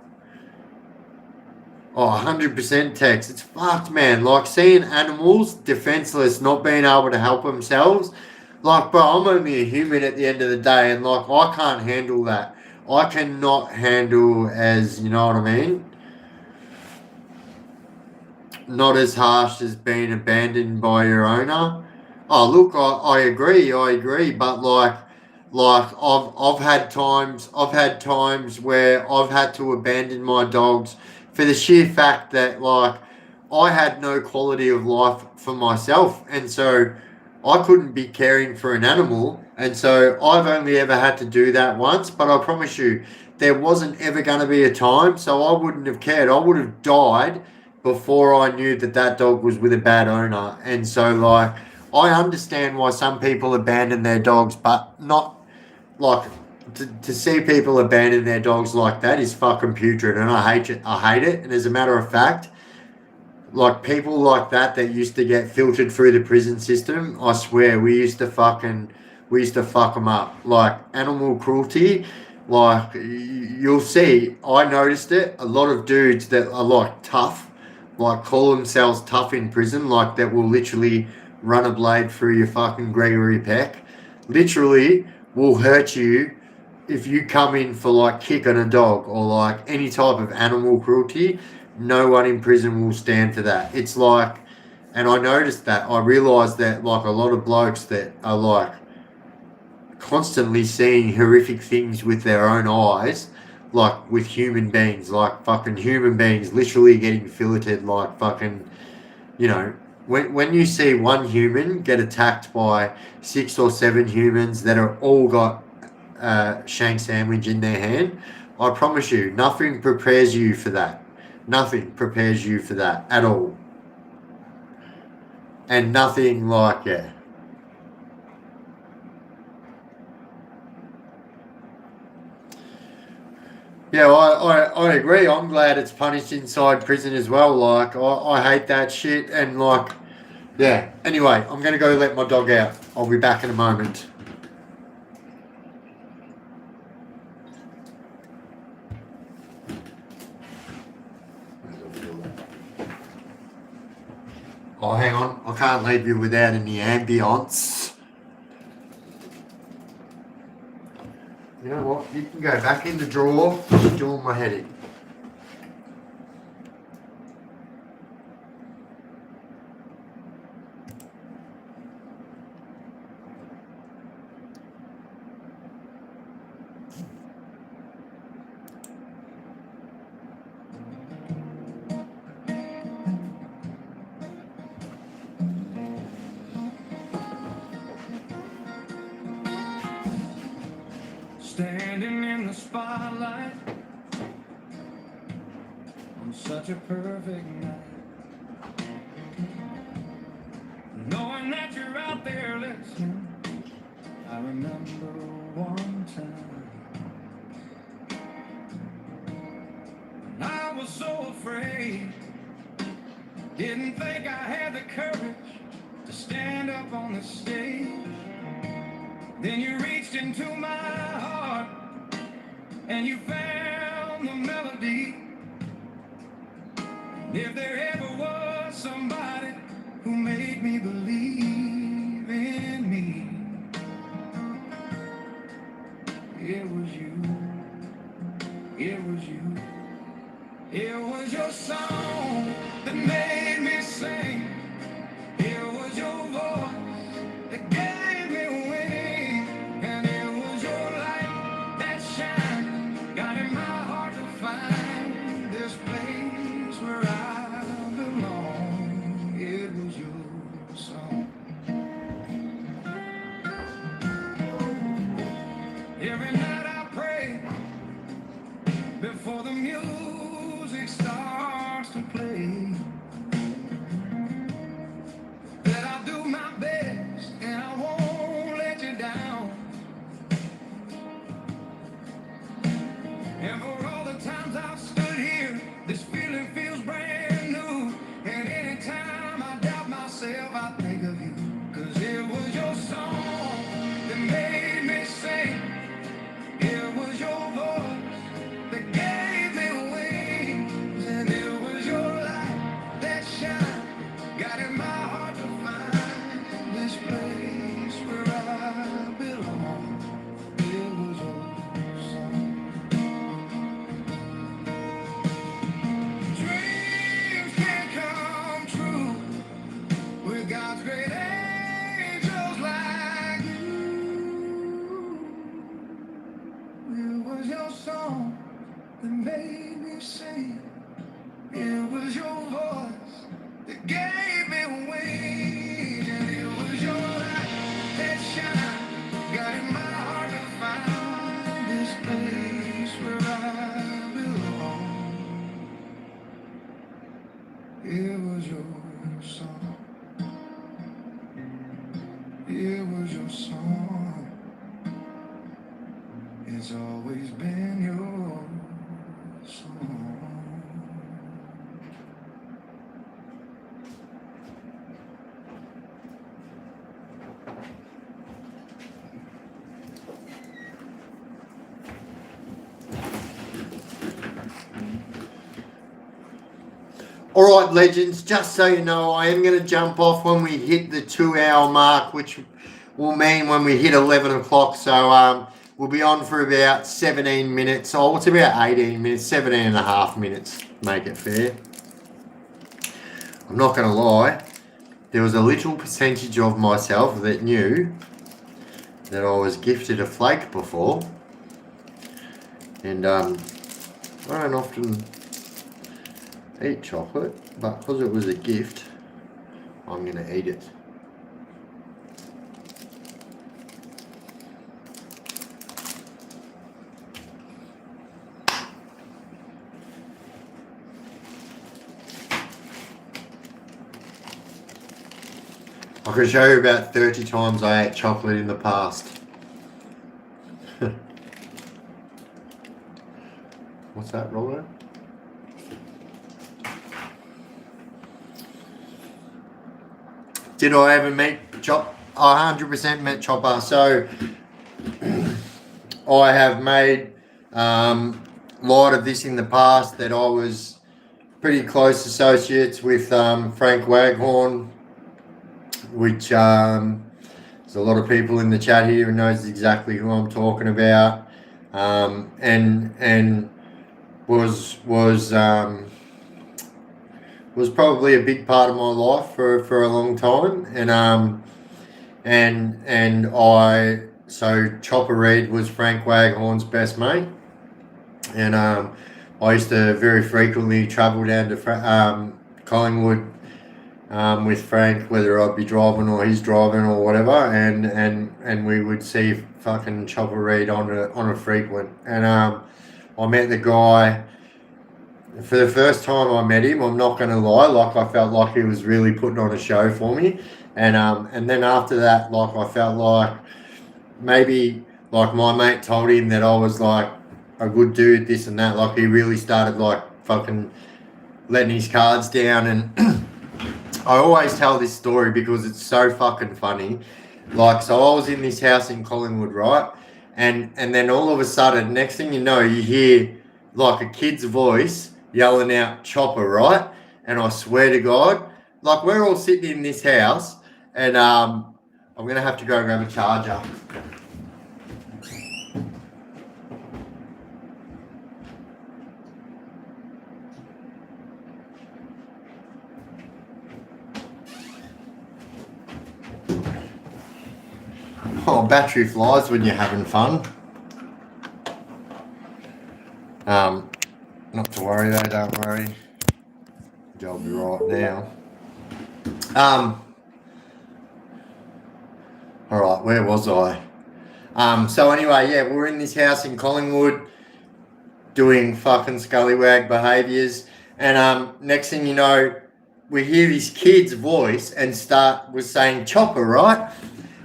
Oh, 100% Tex. It's fucked, man. Like seeing animals defenseless, not being able to help themselves. Like, bro, I'm only a human at the end of the day, and like, I can't handle that. I cannot handle as, you know what I mean? Not as harsh as being abandoned by your owner. Oh, look, I agree, but like I've had times where I've had to abandon my dogs for the sheer fact that like I had no quality of life for myself, and so I couldn't be caring for an animal, and so I've only ever had to do that once. But I promise you, there wasn't ever going to be a time, so I wouldn't have cared. I would have died before I knew that that dog was with a bad owner. And so, like, I understand why some people abandon their dogs, but not like to see people abandon their dogs like that is fucking putrid, and I hate it. I hate it. And as a matter of fact, like people like that used to get filtered through the prison system. I swear, we used to fuck them up. Like animal cruelty. Like you'll see, I noticed it. A lot of dudes that are like tough, like call themselves tough in prison, like that will literally run a blade through your fucking Gregory Peck. Literally will hurt you if you come in for like kicking a dog or like any type of animal cruelty. No one in prison will stand for that. It's like, and I noticed that. I realised that like a lot of blokes that are like constantly seeing horrific things with their own eyes, like with human beings, like fucking human beings literally getting filleted, like fucking, you know, when you see one human get attacked by 6 or 7 humans that are all got shank sandwich in their hand, I promise you, nothing prepares you for that. Nothing prepares you for that at all. And nothing like, yeah. Yeah, I agree. I'm glad it's punished inside prison as well. Like, I hate that shit. And, like, yeah. Anyway, I'm going to go let my dog out. I'll be back in a moment. Oh, hang on. I can't leave you without any ambience. You know what? You can go back in the drawer. You're doing my head in. Standing in the spotlight on such a perfect night, knowing that you're out there listening. I remember one time when I was so afraid, didn't think I had the courage to stand up on the stage. Then you reached into my heart and you found the melody. And if there ever was somebody who made me believe in me, it was you. It was you. It was your song that made me sing. It was your voice that gave me wings. And it was your light that shined, guiding my heart to find this place where I belong. It was your song. Every night I pray before the music starts to play, that I'll do my best and I won't let you down. And for all the times I've stood here, this feeling feels brand new. And anytime I doubt myself, I think of you. 'Cause it was your song that made me sing. It was your voice that gave me wings. And it was your your song that made me sing. It was your voice that gave me wings. And it was your light that shine, guiding my heart to find this place where I belong. It was your song. It was your song. It's always been your song. All right, legends, just so you know, I am going to jump off when we hit the 2-hour mark, which will mean when we hit 11 o'clock. So we'll be on for about 17 minutes. Oh, it's about 18 minutes, 17 and a half minutes, make it fair. I'm not going to lie, there was a little percentage of myself that knew that I was gifted a flake before. And I don't often eat chocolate, but because it was a gift, I'm going to eat it. I can show you about 30 times I ate chocolate in the past. What's that, Rollo? Did I ever meet Chopper? I 100% met Chopper. So I have made light of this in the past, that I was pretty close associates with Frank Waghorn, which there's a lot of people in the chat here who knows exactly who I'm talking about, and was probably a big part of my life for a long time, so Chopper Reed was Frank Waghorn's best mate, and I used to very frequently travel down to Collingwood with Frank, whether I'd be driving or he's driving or whatever, and we would see fucking Chopper Reed on a frequent, and I met the guy. For the first time I met him, I'm not going to lie, like I felt like he was really putting on a show for me, and then after that, like I felt like maybe like my mate told him that I was like a good dude, this and that, like he really started like fucking letting his cards down, and I always tell this story because it's so fucking funny. Like, so I was in this house in Collingwood, right, and then all of a sudden, next thing you know, you hear like a kid's voice yelling out Chopper, right? And I swear to God, like we're all sitting in this house, and I'm gonna have to go grab a charger. Oh, battery flies when you're having fun. Not to worry though, don't worry. I'll be right now. All right, where was I? So anyway, yeah, we're in this house in Collingwood doing fucking scallywag behaviours, and next thing you know, we hear this kid's voice and was saying Chopper, right?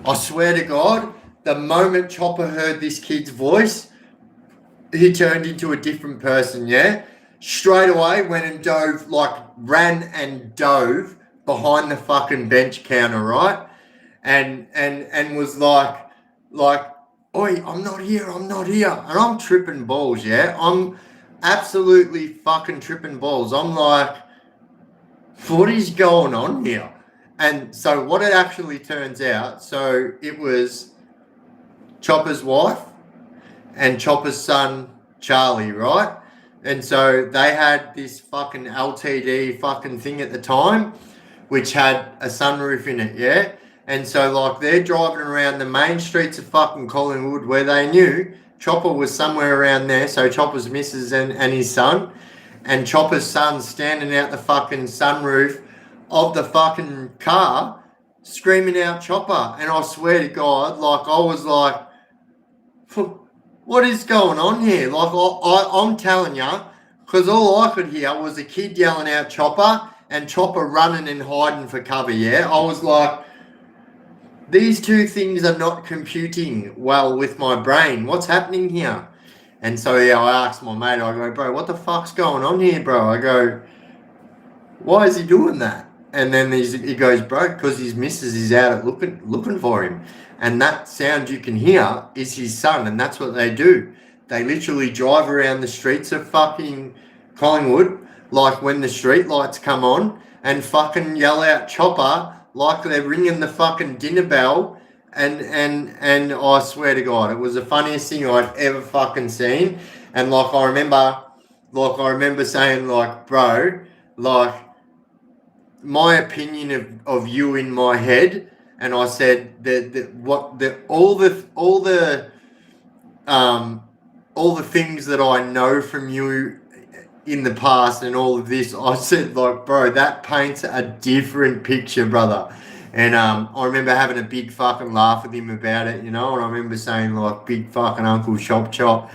I swear to God, the moment Chopper heard this kid's voice, he turned into a different person, yeah? Straight away went and dove, like ran and dove behind the fucking bench counter, right? And was like, oi, I'm not here. And I'm tripping balls, yeah? I'm absolutely fucking tripping balls. I'm like, what is going on here? And so what it actually turns out, so it was Chopper's wife and Chopper's son, Charlie, right? And so they had this fucking LTD fucking thing at the time, which had a sunroof in it, yeah? And so, like, they're driving around the main streets of fucking Collingwood where they knew Chopper was somewhere around there. So Chopper's missus and his son. And Chopper's son's standing out the fucking sunroof of the fucking car screaming out Chopper. And I swear to God, like, I was like, what is going on here? Like, I'm telling you, because all I could hear was a kid yelling out Chopper and Chopper running and hiding for cover, yeah? I was like, these two things are not computing well with my brain. What's happening here? And so, yeah, I asked my mate, I go, bro, what the fuck's going on here, bro? I go, why is he doing that? And then he goes, bro, because his missus is out looking for him. And that sound you can hear is his son, and that's what they do. They literally drive around the streets of fucking Collingwood, like when the street lights come on, and fucking yell out Chopper like they're ringing the fucking dinner bell. And I swear to God, it was the funniest thing I'd ever fucking seen. And like I remember saying, like, bro, like, my opinion of you in my head, and I said all the things that I know from you in the past and all of this, I said, like, bro, that paints a different picture, brother. And I remember having a big fucking laugh with him about it, you know, and I remember saying, like, big fucking Uncle Chop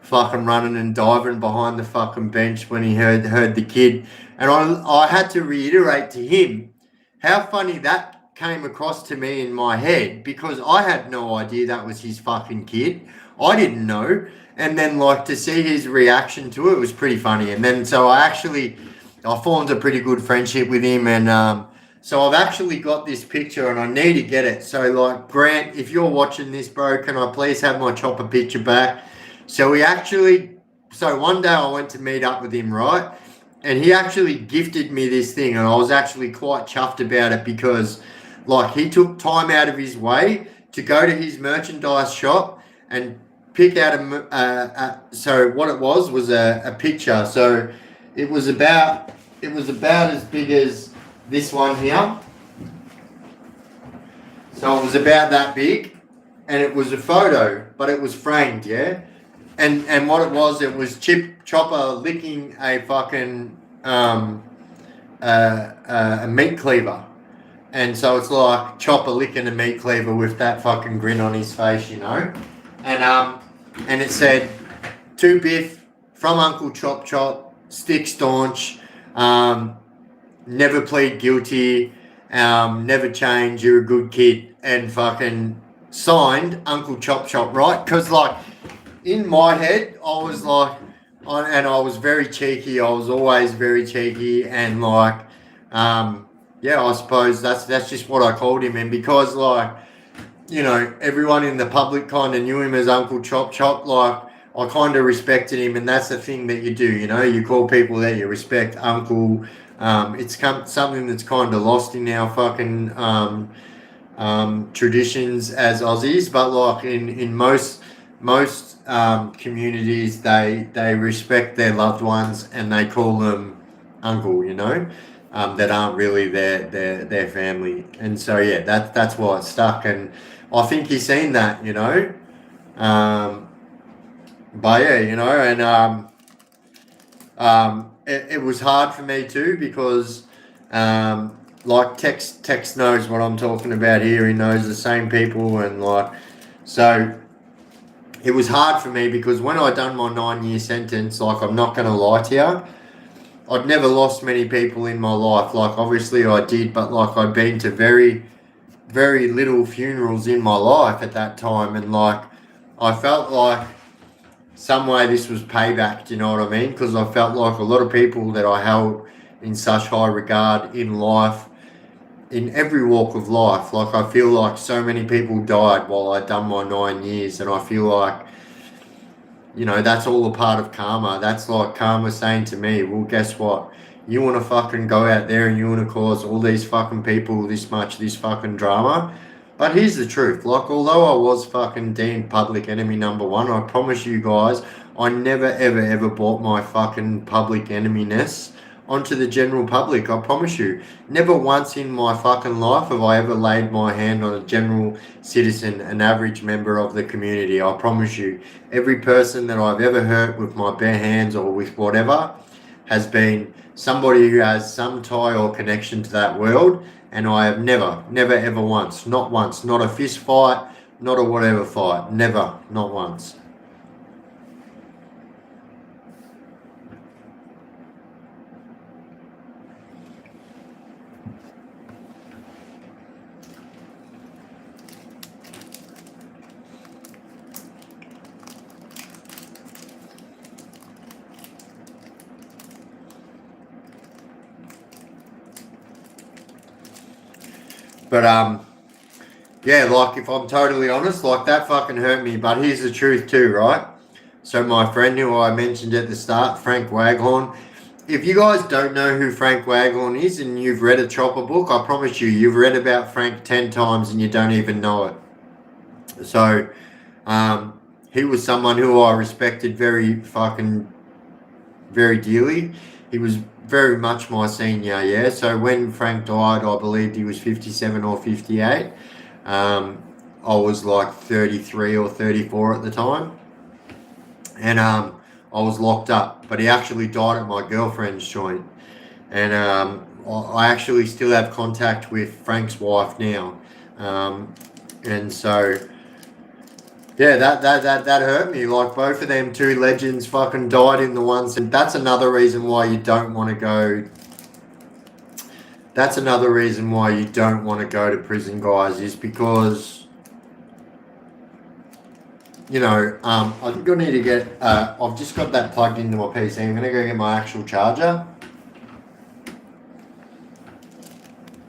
fucking running and diving behind the fucking bench when he heard the kid. And I had to reiterate to him how funny that came across to me in my head, because I had no idea that was his fucking kid. I didn't know. And then, like, to see his reaction to it was pretty funny. And then so I formed a pretty good friendship with him. And so I've actually got this picture and I need to get it. So, like, Grant, if you're watching this, bro, can I please have my Chopper picture back? So one day I went to meet up with him, right? And he actually gifted me this thing, and I was actually quite chuffed about it because, like, he took time out of his way to go to his merchandise shop and pick out so what it was a picture. So it was about as big as this one here. So it was about that big, and it was a photo, but it was framed, yeah. And what it was Chopper licking a fucking a meat cleaver. And so it's like Chopper licking a meat cleaver with that fucking grin on his face, you know. And it said, to Biff, from Uncle Chop, stick staunch, never plead guilty, never change, you're a good kid, and fucking signed Uncle Chop, right? Because, like, in my head, I was like, and I was very cheeky. I was always very cheeky, and, like, yeah, I suppose that's just what I called him. And because, like, you know, everyone in the public kind of knew him as Uncle Chop, like, I kind of respected him, and that's the thing that you do, you know, you call people that you respect Uncle. It's something that's kind of lost in our fucking traditions as Aussies, but, like, in most communities, they respect their loved ones and they call them uncle, you know, that aren't really their family. And so, yeah, that's why it stuck. And I think he's seen that, you know. But yeah, you know, and it was hard for me too, because like Tex knows what I'm talking about here. He knows the same people, and, like, so it was hard for me because when I done my 9-year sentence, like, I'm not going to lie to you, I'd never lost many people in my life. Like, obviously I did, but, like, I'd been to very, very little funerals in my life at that time. And, like, I felt like some way this was payback, do you know what I mean? Because I felt like a lot of people that I held in such high regard in life, in every walk of life, like, I feel like so many people died while I'd done my 9 years, and I feel like, you know, that's all a part of karma. That's like karma saying to me, well, guess what? You want to fucking go out there and you want to cause all these fucking people this fucking drama. But here's the truth. Like, although I was fucking deemed public enemy number one, I promise you guys, I never, ever, ever bought my fucking public enemy-ness onto the general public. I promise you. Never once in my fucking life have I ever laid my hand on a general citizen, an average member of the community. I promise you. Every person that I've ever hurt with my bare hands or with whatever has been somebody who has some tie or connection to that world, and I have never ever once, not a fist fight, not a whatever fight, never, not once. But yeah, like if I'm totally honest, like that fucking hurt me. But here's the truth too, right? So my friend who I mentioned at the start, Frank Waghorn. If you guys don't know who Frank Waghorn is and you've read a Chopper book, I promise you, you've read about Frank 10 times and you don't even know it. So he was someone who I respected very dearly. He was very much my senior, yeah. So when Frank died, I believed he was 57 or 58. I was like 33 or 34 at the time. And I was locked up, but he actually died at my girlfriend's joint. And I actually still have contact with Frank's wife now. And so, yeah, that hurt me. Like both of them two legends fucking died in the one. And that's another reason why you don't want to go. That's another reason why you don't want to go to prison, guys, is because, you know, I think I need to get, I've just got that plugged into my PC. I'm going to go get my actual charger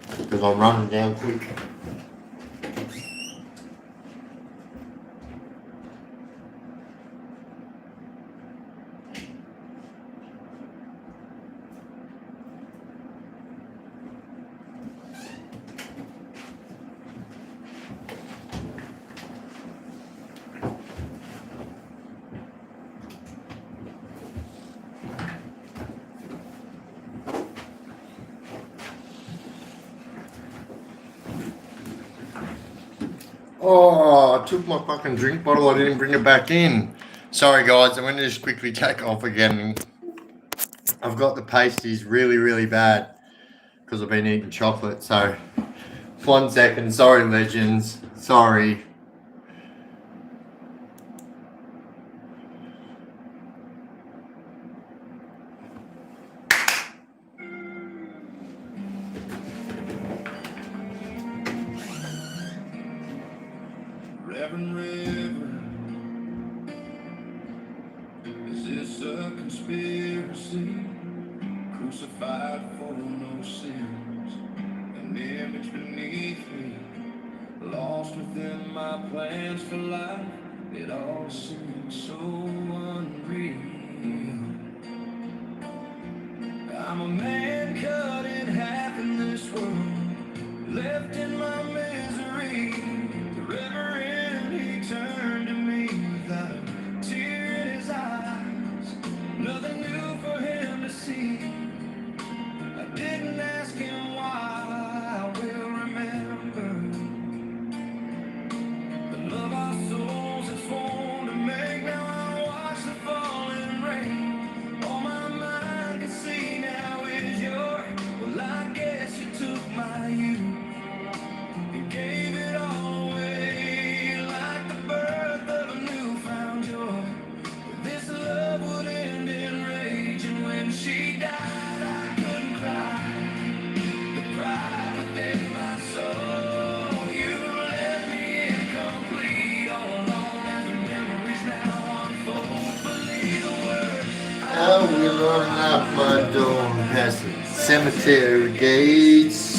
because I'm running down quick. Oh, I took my fucking drink bottle. I didn't bring it back in. Sorry, guys. I'm going to just quickly take off again. I've got the pasties really, really bad because I've been eating chocolate. So, 1 second. Sorry, legends. Sorry. Reverend River, is this a conspiracy? Crucified for no sins, an image beneath me, lost within my plans for life. It all seems so unreal. I'm a man cut in half in this world, left in my misery. The Reverend, he turned to me without a tear in his eyes. Nothing new for him to see. I didn't ask him why. I will remember the love our souls have sworn to make. Now I watch the falling rain. All my mind can see now is your. Well, I guess you took my youth and gave it all away, like the birth of a newfound joy. But this love would end in rage, and when she died, I couldn't cry. The pride within my soul, you left me incomplete all alone, as the memories now unfold. Believe the word. I will unlock my door and pass the cemetery gates.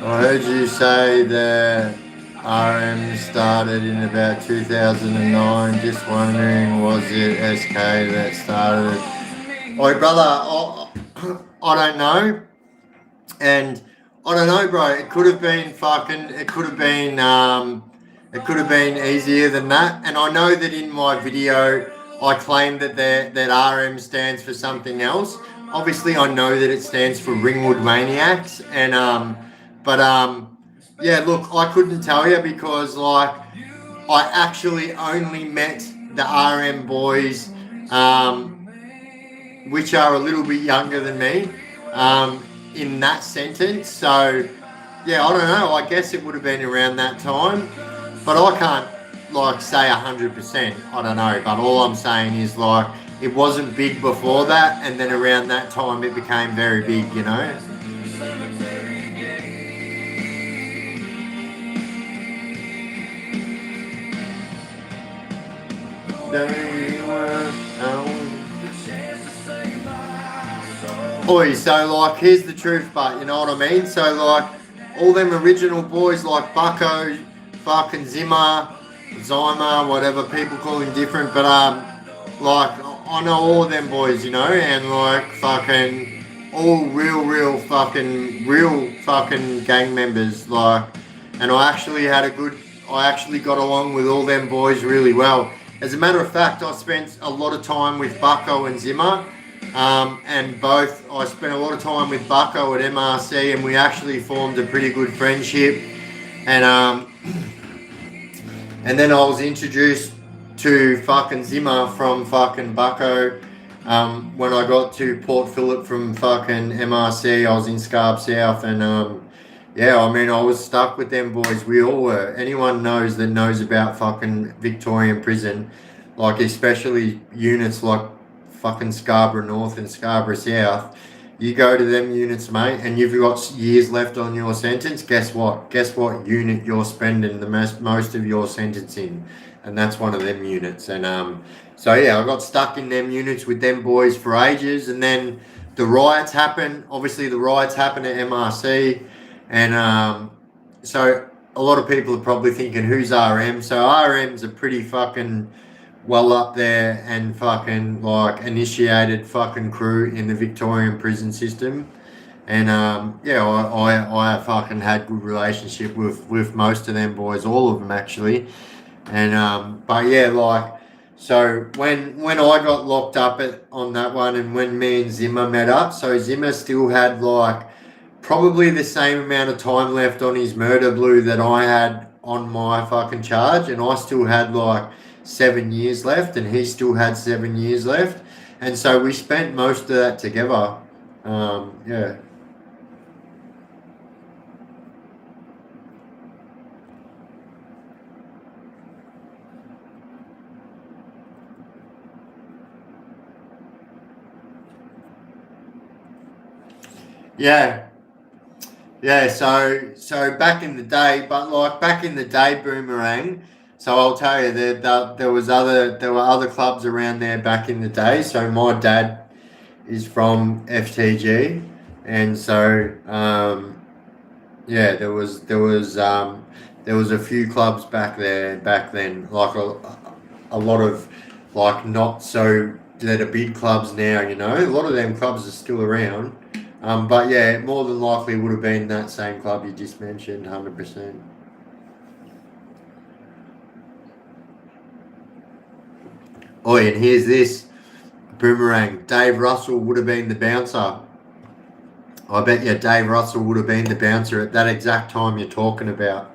I heard you say that RM started in about 2009. Just wondering, was it SK that started it? Oi, brother, I don't know. And I don't know, bro. It could have been fucking. It could have been. It could have been easier than that. And I know that in my video, I claim that that RM stands for something else. Obviously, I know that it stands for Ringwood Maniacs. And but yeah. Look, I couldn't tell you because like I actually only met the RM boys, which are a little bit younger than me, in that sentence. So, yeah, I don't know. I guess it would have been around that time, but I can't like say 100%. I don't know, but all I'm saying is like it wasn't big before that, and then around that time it became very big. You know. Oi, so like here's the truth, but you know what I mean? So like all them original boys like Bucko, fucking Zimmer, Zymer, whatever people call him different, but like I know all of them boys, you know, and like fucking all real fucking gang members, like, and I actually got along with all them boys really well. As a matter of fact, I spent a lot of time with Bucko and Zimmer. And both, I spent a lot of time with Bucko at MRC, and we actually formed a pretty good friendship. And and then I was introduced to fucking Zimmer from fucking Bucko. When I got to Port Phillip from fucking MRC, I was in Scarp South, and yeah, I mean, I was stuck with them boys. We all were. Anyone knows about fucking Victorian prison, like especially units like fucking Scarborough North and Scarborough South. You go to them units, mate, and you've got years left on your sentence. Guess what? Guess what unit you're spending the most of your sentence in, and that's one of them units. And so yeah, I got stuck in them units with them boys for ages, and then the riots happened. Obviously, the riots happened at MRC, and so a lot of people are probably thinking, who's RM? So RM's a pretty fucking well up there and fucking like initiated fucking crew in the Victorian prison system. And yeah, I fucking had good relationship with most of them boys, all of them actually. And but yeah, like so when I got locked up on that one, and when me and Zimmer met up, so Zimmer still had like probably the same amount of time left on his murder blue that I had on my fucking charge, and I still had like 7 years left, and he still had 7 years left, and so we spent most of that together. Yeah. Yeah. Yeah, so back in the day, but like back in the day, Boomerang. So I'll tell you that there were other clubs around there back in the day. So my dad is from FTG, and so yeah, there was a few clubs back there back then, like a lot of like not so that are big clubs now. You know, a lot of them clubs are still around. But yeah, more than likely would have been that same club you just mentioned, 100%. Oh, and here's this Boomerang. Dave Russell would have been the bouncer. I bet you Dave Russell would have been the bouncer at that exact time you're talking about.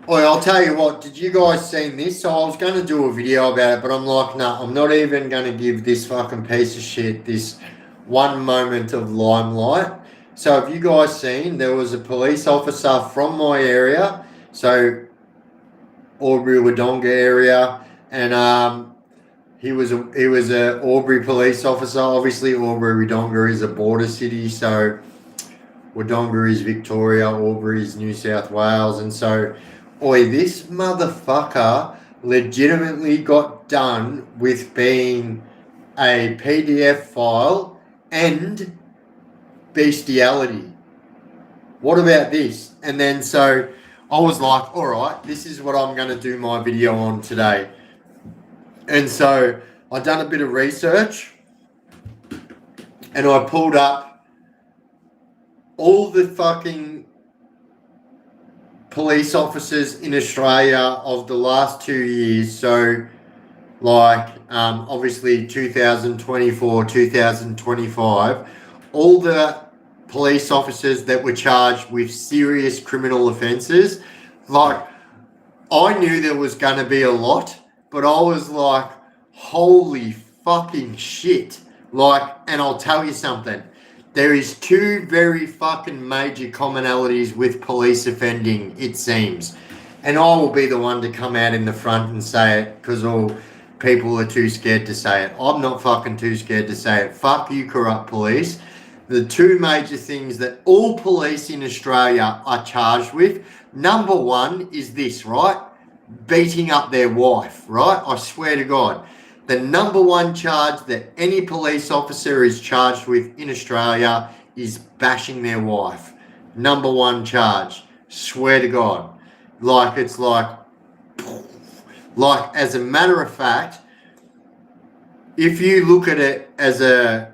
Oh, I'll tell you what, did you guys seen this? So I was going to do a video about it, but I'm like, nah, I'm not even going to give this fucking piece of shit this one moment of limelight. So have you guys seen, there was a police officer from my area, so Albury Wodonga area, and he was a Albury police officer. Obviously, Albury Wodonga is a border city, so Wodonga is Victoria, Albury is New South Wales, and so oi, this motherfucker legitimately got done with being a PDF file and bestiality. what about this? And then so I was like, all right, this is what I'm going to do my video on today. And so I done a bit of research and I pulled up all the fucking police officers in Australia of the last 2 years. So like obviously 2024, 2025, all the police officers that were charged with serious criminal offences. Like, I knew there was going to be a lot, but I was like, holy fucking shit. Like, and I'll tell you something. There is two very fucking major commonalities with police offending, it seems. And I will be the one to come out in the front and say it because all people are too scared to say it. I'm not fucking too scared to say it. Fuck you, corrupt police. The two major things that all police in Australia are charged with, number one is this, right? Beating up their wife, right? I swear to God. The number one charge that any police officer is charged with in Australia is bashing their wife. Number one charge. Swear to God. Like, it's like as a matter of fact, if you look at it as a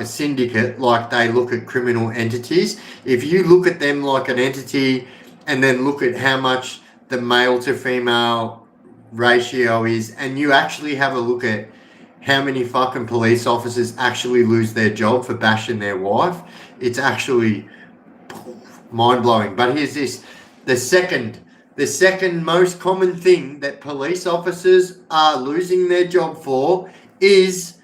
syndicate, like they look at criminal entities, if you look at them like an entity and then look at how much the male to female ratio is, and you actually have a look at how many fucking police officers actually lose their job for bashing their wife, it's actually mind-blowing. But here's this, the second most common thing that police officers are losing their job for is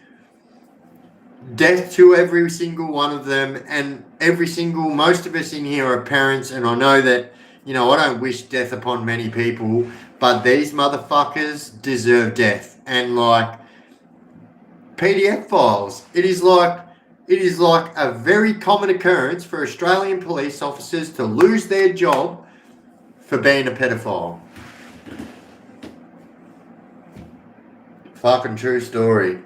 death to every single one of them. And most of us in here are parents, and I know that, you know, I don't wish death upon many people, but these motherfuckers deserve death. And like PDF files, it is like a very common occurrence for Australian police officers to lose their job for being a pedophile. Fucking true story.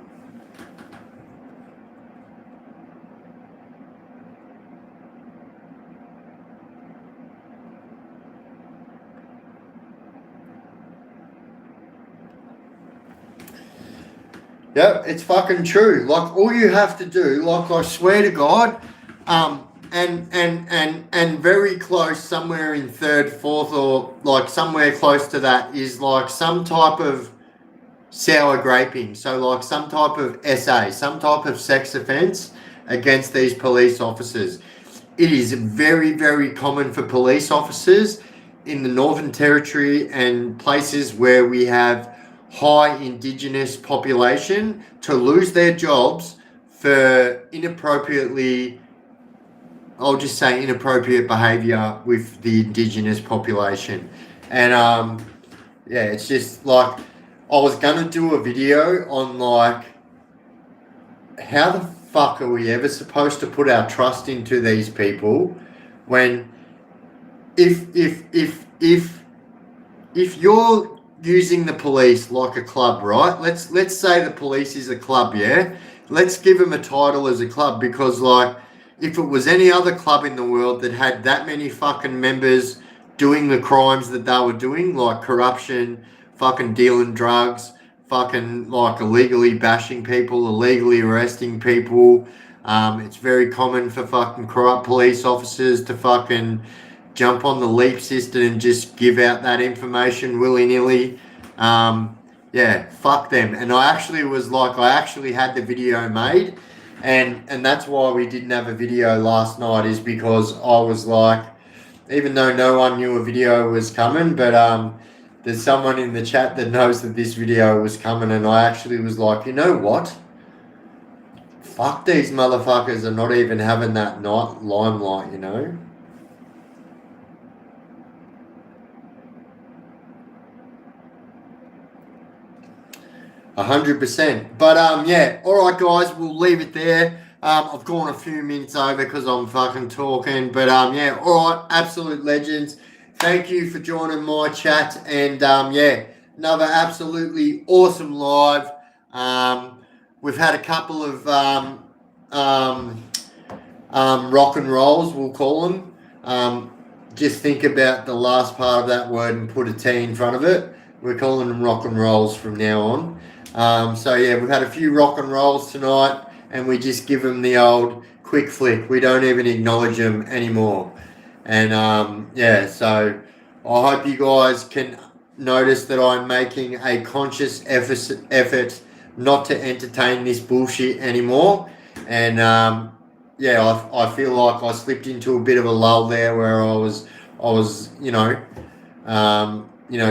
Yep, it's fucking true. Like, all you have to do, like, I swear to God, and very close, somewhere in third, fourth, or like somewhere close to that, is like some type of sour graping. So like some type of SA, some type of sex offence against these police officers. It is very, very common for police officers in the Northern Territory and places where we have high Indigenous population to lose their jobs for inappropriate behaviour with the Indigenous population. And yeah, it's just like, I was going to do a video on like, how the fuck are we ever supposed to put our trust into these people when if you're using the police like a club, right? Let's say the police is a club, yeah? Let's give them a title as a club, because like, if it was any other club in the world that had that many fucking members doing the crimes that they were doing, like corruption, fucking dealing drugs, fucking like illegally bashing people, illegally arresting people, it's very common for fucking corrupt police officers to fucking jump on the leap system and just give out that information willy-nilly. Yeah, fuck them. And I actually had the video made, and that's why we didn't have a video last night, is because I was like, even though no one knew a video was coming, but there's someone in the chat that knows that this video was coming, and I actually was like, you know what? Fuck, these motherfuckers are not even having that night limelight, you know? $100%. But yeah, all right, guys, we'll leave it there. I've gone a few minutes over because I'm fucking talking. But yeah, all right, absolute legends. Thank you for joining my chat, and yeah, another absolutely awesome live. We've had a couple of rock and rolls, we'll call them. Just think about the last part of that word and put a T in front of it. We're calling them rock and rolls from now on. So yeah, we've had a few rock and rolls tonight, and we just give them the old quick flick. We don't even acknowledge them anymore. And yeah, so I hope you guys can notice that I'm making a conscious effort not to entertain this bullshit anymore. And yeah, I feel like I slipped into a bit of a lull there where I was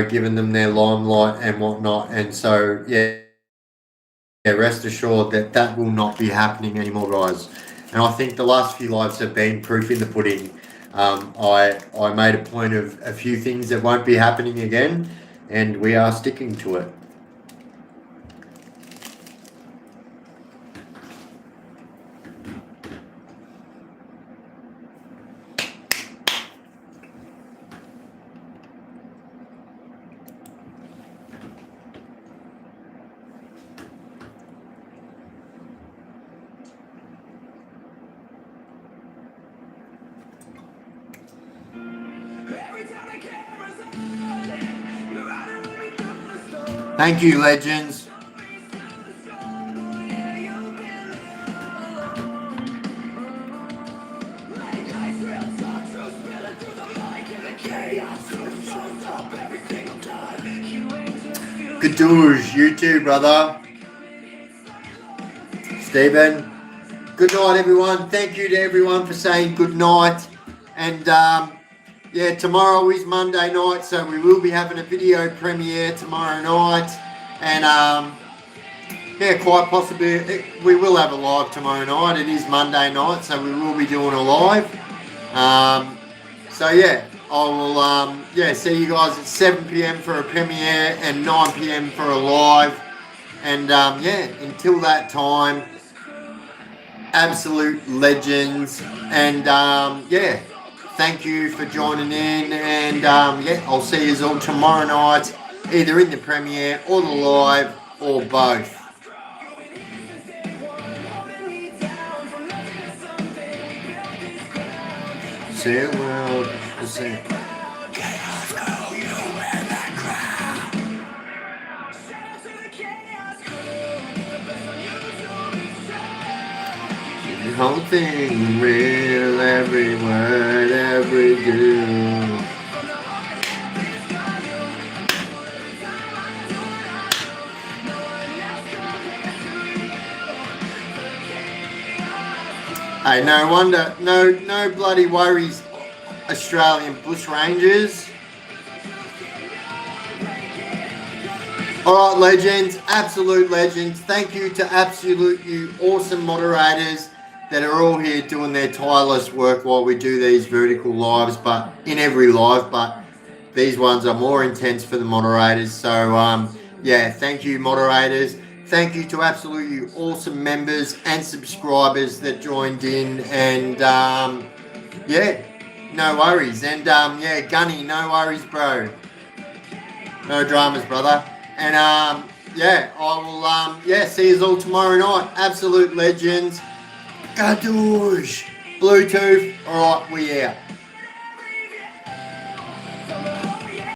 giving them their limelight and whatnot. And so yeah, rest assured that will not be happening anymore, guys. And I think the last few lives have been proof in the pudding. I made a point of a few things that won't be happening again, and we are sticking to it. Thank you, legends. Good doers, you too, brother. Stephen. Good night, everyone. Thank you to everyone for saying good night. And yeah, tomorrow is Monday night, so we will be having a video premiere tomorrow night. And yeah, quite possibly we will have a live tomorrow night. It is Monday night, so we will be doing a live. So yeah, I will see you guys at 7 p.m. for a premiere and 9 p.m. for a live. And yeah, until that time, absolute legends. And yeah, thank you for joining in. And yeah, I'll see you all tomorrow night, either in the premiere or the live or both. See you world. See. The whole thing real, every word, every do. Hey, no wonder, no bloody worries, Australian Bush Rangers. All right, legends, absolute legends. Thank you to absolute you awesome moderators that are all here doing their tireless work while we do these vertical lives, but in every live, but these ones are more intense for the moderators. So yeah, thank you, moderators. Thank you to absolute you awesome members and subscribers that joined in. And yeah, no worries. And yeah, Gunny, no worries, bro. No dramas, brother. And yeah, I will see you all tomorrow night. Absolute legends. Gadoosh. Bluetooth. All right, we out.